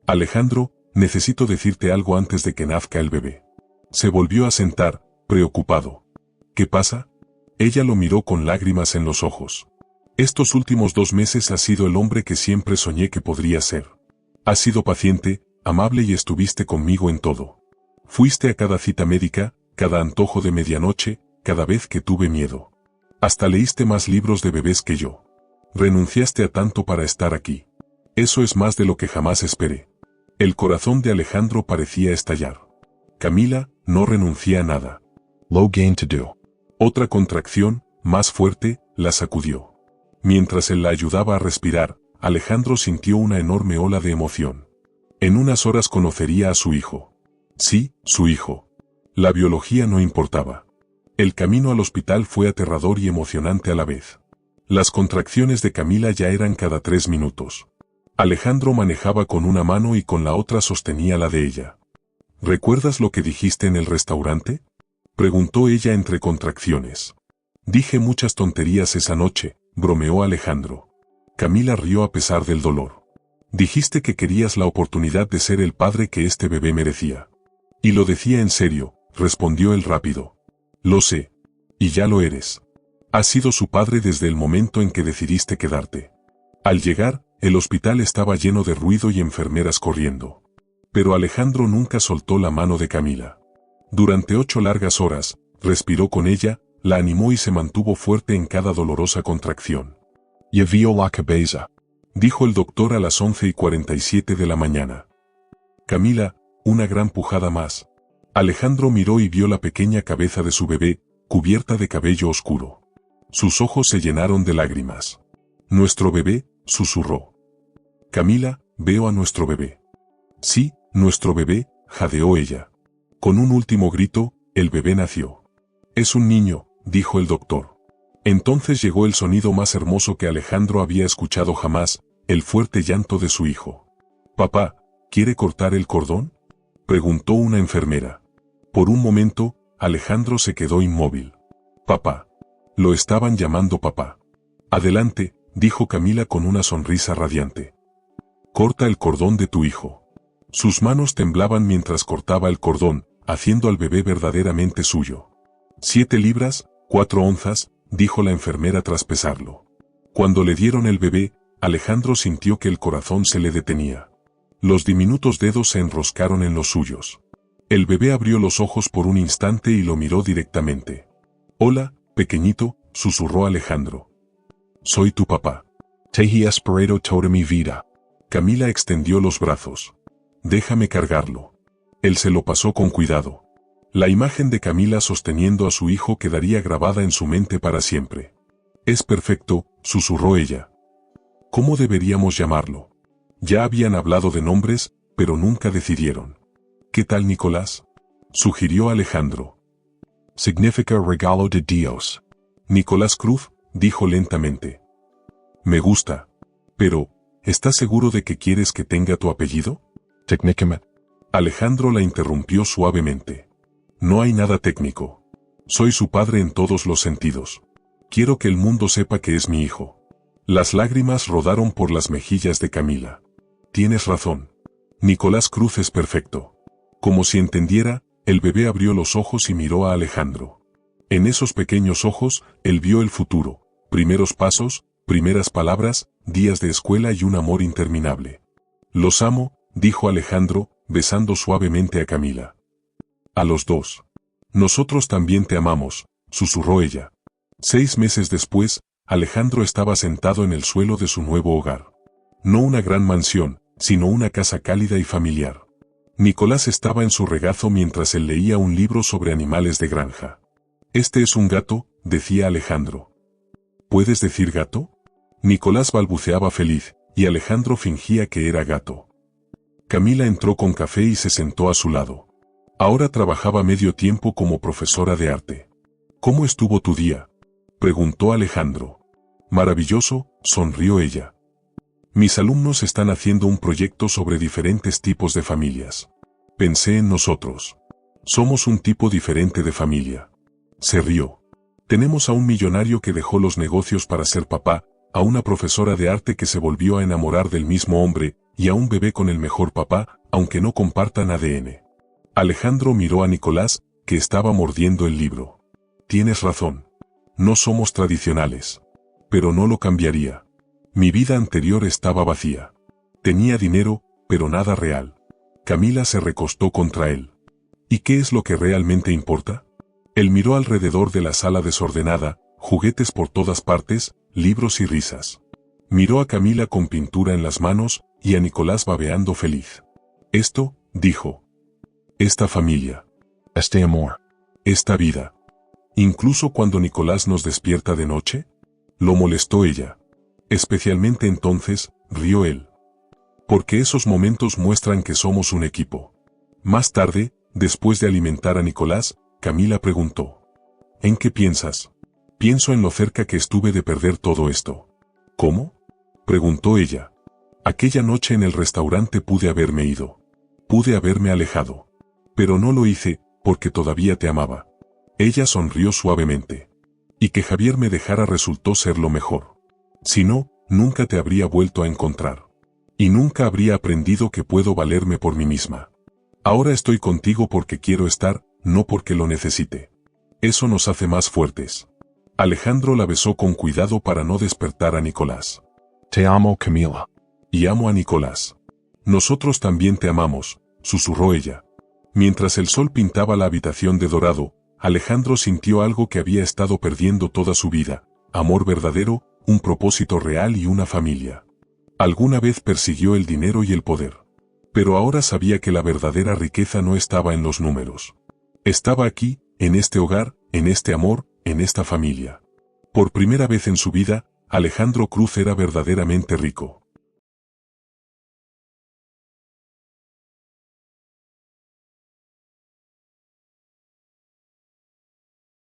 Alejandro, necesito decirte algo antes de que nazca el bebé. Se volvió a sentar, preocupado. ¿Qué pasa? Ella lo miró con lágrimas en los ojos. Estos últimos 2 meses has sido el hombre que siempre soñé que podría ser. Has sido paciente, amable y estuviste conmigo en todo. Fuiste a cada cita médica, cada antojo de medianoche, cada vez que tuve miedo. Hasta leíste más libros de bebés que yo. Renunciaste a tanto para estar aquí. Eso es más de lo que jamás esperé. El corazón de Alejandro parecía estallar. Camila, no renuncié a nada. Low gain to do. Otra contracción, más fuerte, la sacudió. Mientras él la ayudaba a respirar, Alejandro sintió una enorme ola de emoción. En unas horas conocería a su hijo. Sí, su hijo. La biología no importaba. El camino al hospital fue aterrador y emocionante a la vez. Las contracciones de Camila ya eran cada 3 minutos. Alejandro manejaba con una mano y con la otra sostenía la de ella. ¿Recuerdas lo que dijiste en el restaurante?, preguntó ella entre contracciones. Dije muchas tonterías esa noche, bromeó Alejandro. Camila rió a pesar del dolor. Dijiste que querías la oportunidad de ser el padre que este bebé merecía. Y lo decía en serio, respondió él rápido. Lo sé. Y ya lo eres. Has sido su padre desde el momento en que decidiste quedarte. Al llegar, el hospital estaba lleno de ruido y enfermeras corriendo. Pero Alejandro nunca soltó la mano de Camila. Durante 8 largas horas, respiró con ella, la animó y se mantuvo fuerte en cada dolorosa contracción. Ya vio la cabeza, dijo el doctor a las 11:47 de la mañana. Camila, una gran pujada más. Alejandro miró y vio la pequeña cabeza de su bebé, cubierta de cabello oscuro. Sus ojos se llenaron de lágrimas. Nuestro bebé, susurró. Camila, veo a nuestro bebé. Sí, nuestro bebé, jadeó ella. Con un último grito, el bebé nació. Es un niño, dijo el doctor. Entonces llegó el sonido más hermoso que Alejandro había escuchado jamás, el fuerte llanto de su hijo. Papá, ¿quiere cortar el cordón?, preguntó una enfermera. Por un momento, Alejandro se quedó inmóvil. Papá. Lo estaban llamando papá. Adelante, dijo Camila con una sonrisa radiante. Corta el cordón de tu hijo. Sus manos temblaban mientras cortaba el cordón, haciendo al bebé verdaderamente suyo. 7 libras, 4 onzas, dijo la enfermera tras pesarlo. Cuando le dieron el bebé, Alejandro sintió que el corazón se le detenía. Los diminutos dedos se enroscaron en los suyos. El bebé abrió los ojos por un instante y lo miró directamente. Hola, pequeñito, susurró Alejandro. Soy tu papá. Te he esperado toda mi vida. Camila extendió los brazos. Déjame cargarlo. Él se lo pasó con cuidado. La imagen de Camila sosteniendo a su hijo quedaría grabada en su mente para siempre. Es perfecto, susurró ella. ¿Cómo deberíamos llamarlo? Ya habían hablado de nombres, pero nunca decidieron. ¿Qué tal Nicolás?, sugirió Alejandro. Significa regalo de Dios. Nicolás Cruz, dijo lentamente. Me gusta. Pero, ¿estás seguro de que quieres que tenga tu apellido? Técnicamente. Alejandro la interrumpió suavemente. No hay nada técnico. Soy su padre en todos los sentidos. Quiero que el mundo sepa que es mi hijo. Las lágrimas rodaron por las mejillas de Camila. Tienes razón. Nicolás Cruz es perfecto. Como si entendiera, el bebé abrió los ojos y miró a Alejandro. En esos pequeños ojos, él vio el futuro, primeros pasos, primeras palabras, días de escuela y un amor interminable. Los amo, dijo Alejandro, besando suavemente a Camila. A los dos. Nosotros también te amamos, susurró ella. 6 meses después, Alejandro estaba sentado en el suelo de su nuevo hogar. No una gran mansión, sino una casa cálida y familiar. Nicolás estaba en su regazo mientras él leía un libro sobre animales de granja. Este es un gato, decía Alejandro. ¿Puedes decir gato? Nicolás balbuceaba feliz, y Alejandro fingía que era gato. Camila entró con café y se sentó a su lado. Ahora trabajaba medio tiempo como profesora de arte. ¿Cómo estuvo tu día?, preguntó Alejandro. Maravilloso, sonrió ella. Mis alumnos están haciendo un proyecto sobre diferentes tipos de familias. Pensé en nosotros. Somos un tipo diferente de familia. Se rió. Tenemos a un millonario que dejó los negocios para ser papá, a una profesora de arte que se volvió a enamorar del mismo hombre, y a un bebé con el mejor papá, aunque no compartan ADN. Alejandro miró a Nicolás, que estaba mordiendo el libro. Tienes razón. No somos tradicionales. Pero no lo cambiaría. Mi vida anterior estaba vacía. Tenía dinero, pero nada real. Camila se recostó contra él. ¿Y qué es lo que realmente importa? Él miró alrededor de la sala desordenada, juguetes por todas partes, libros y risas. Miró a Camila con pintura en las manos, y a Nicolás babeando feliz. Esto, dijo. Esta familia. Este amor. Esta vida. Incluso cuando Nicolás nos despierta de noche, lo molestó ella. Especialmente entonces, rió él. Porque esos momentos muestran que somos un equipo. Más tarde, después de alimentar a Nicolás, Camila preguntó. ¿En qué piensas? Pienso en lo cerca que estuve de perder todo esto. ¿Cómo?, preguntó ella. Aquella noche en el restaurante pude haberme ido. Pude haberme alejado. Pero no lo hice, porque todavía te amaba. Ella sonrió suavemente. Y que Javier me dejara resultó ser lo mejor. Si no, nunca te habría vuelto a encontrar. Y nunca habría aprendido que puedo valerme por mí misma. Ahora estoy contigo porque quiero estar, no porque lo necesite. Eso nos hace más fuertes. Alejandro la besó con cuidado para no despertar a Nicolás. Te amo, Camila. Y amo a Nicolás. Nosotros también te amamos, susurró ella. Mientras el sol pintaba la habitación de dorado, Alejandro sintió algo que había estado perdiendo toda su vida: amor verdadero, un propósito real y una familia. Alguna vez persiguió el dinero y el poder. Pero ahora sabía que la verdadera riqueza no estaba en los números. Estaba aquí, en este hogar, en este amor, en esta familia. Por primera vez en su vida, Alejandro Cruz era verdaderamente rico.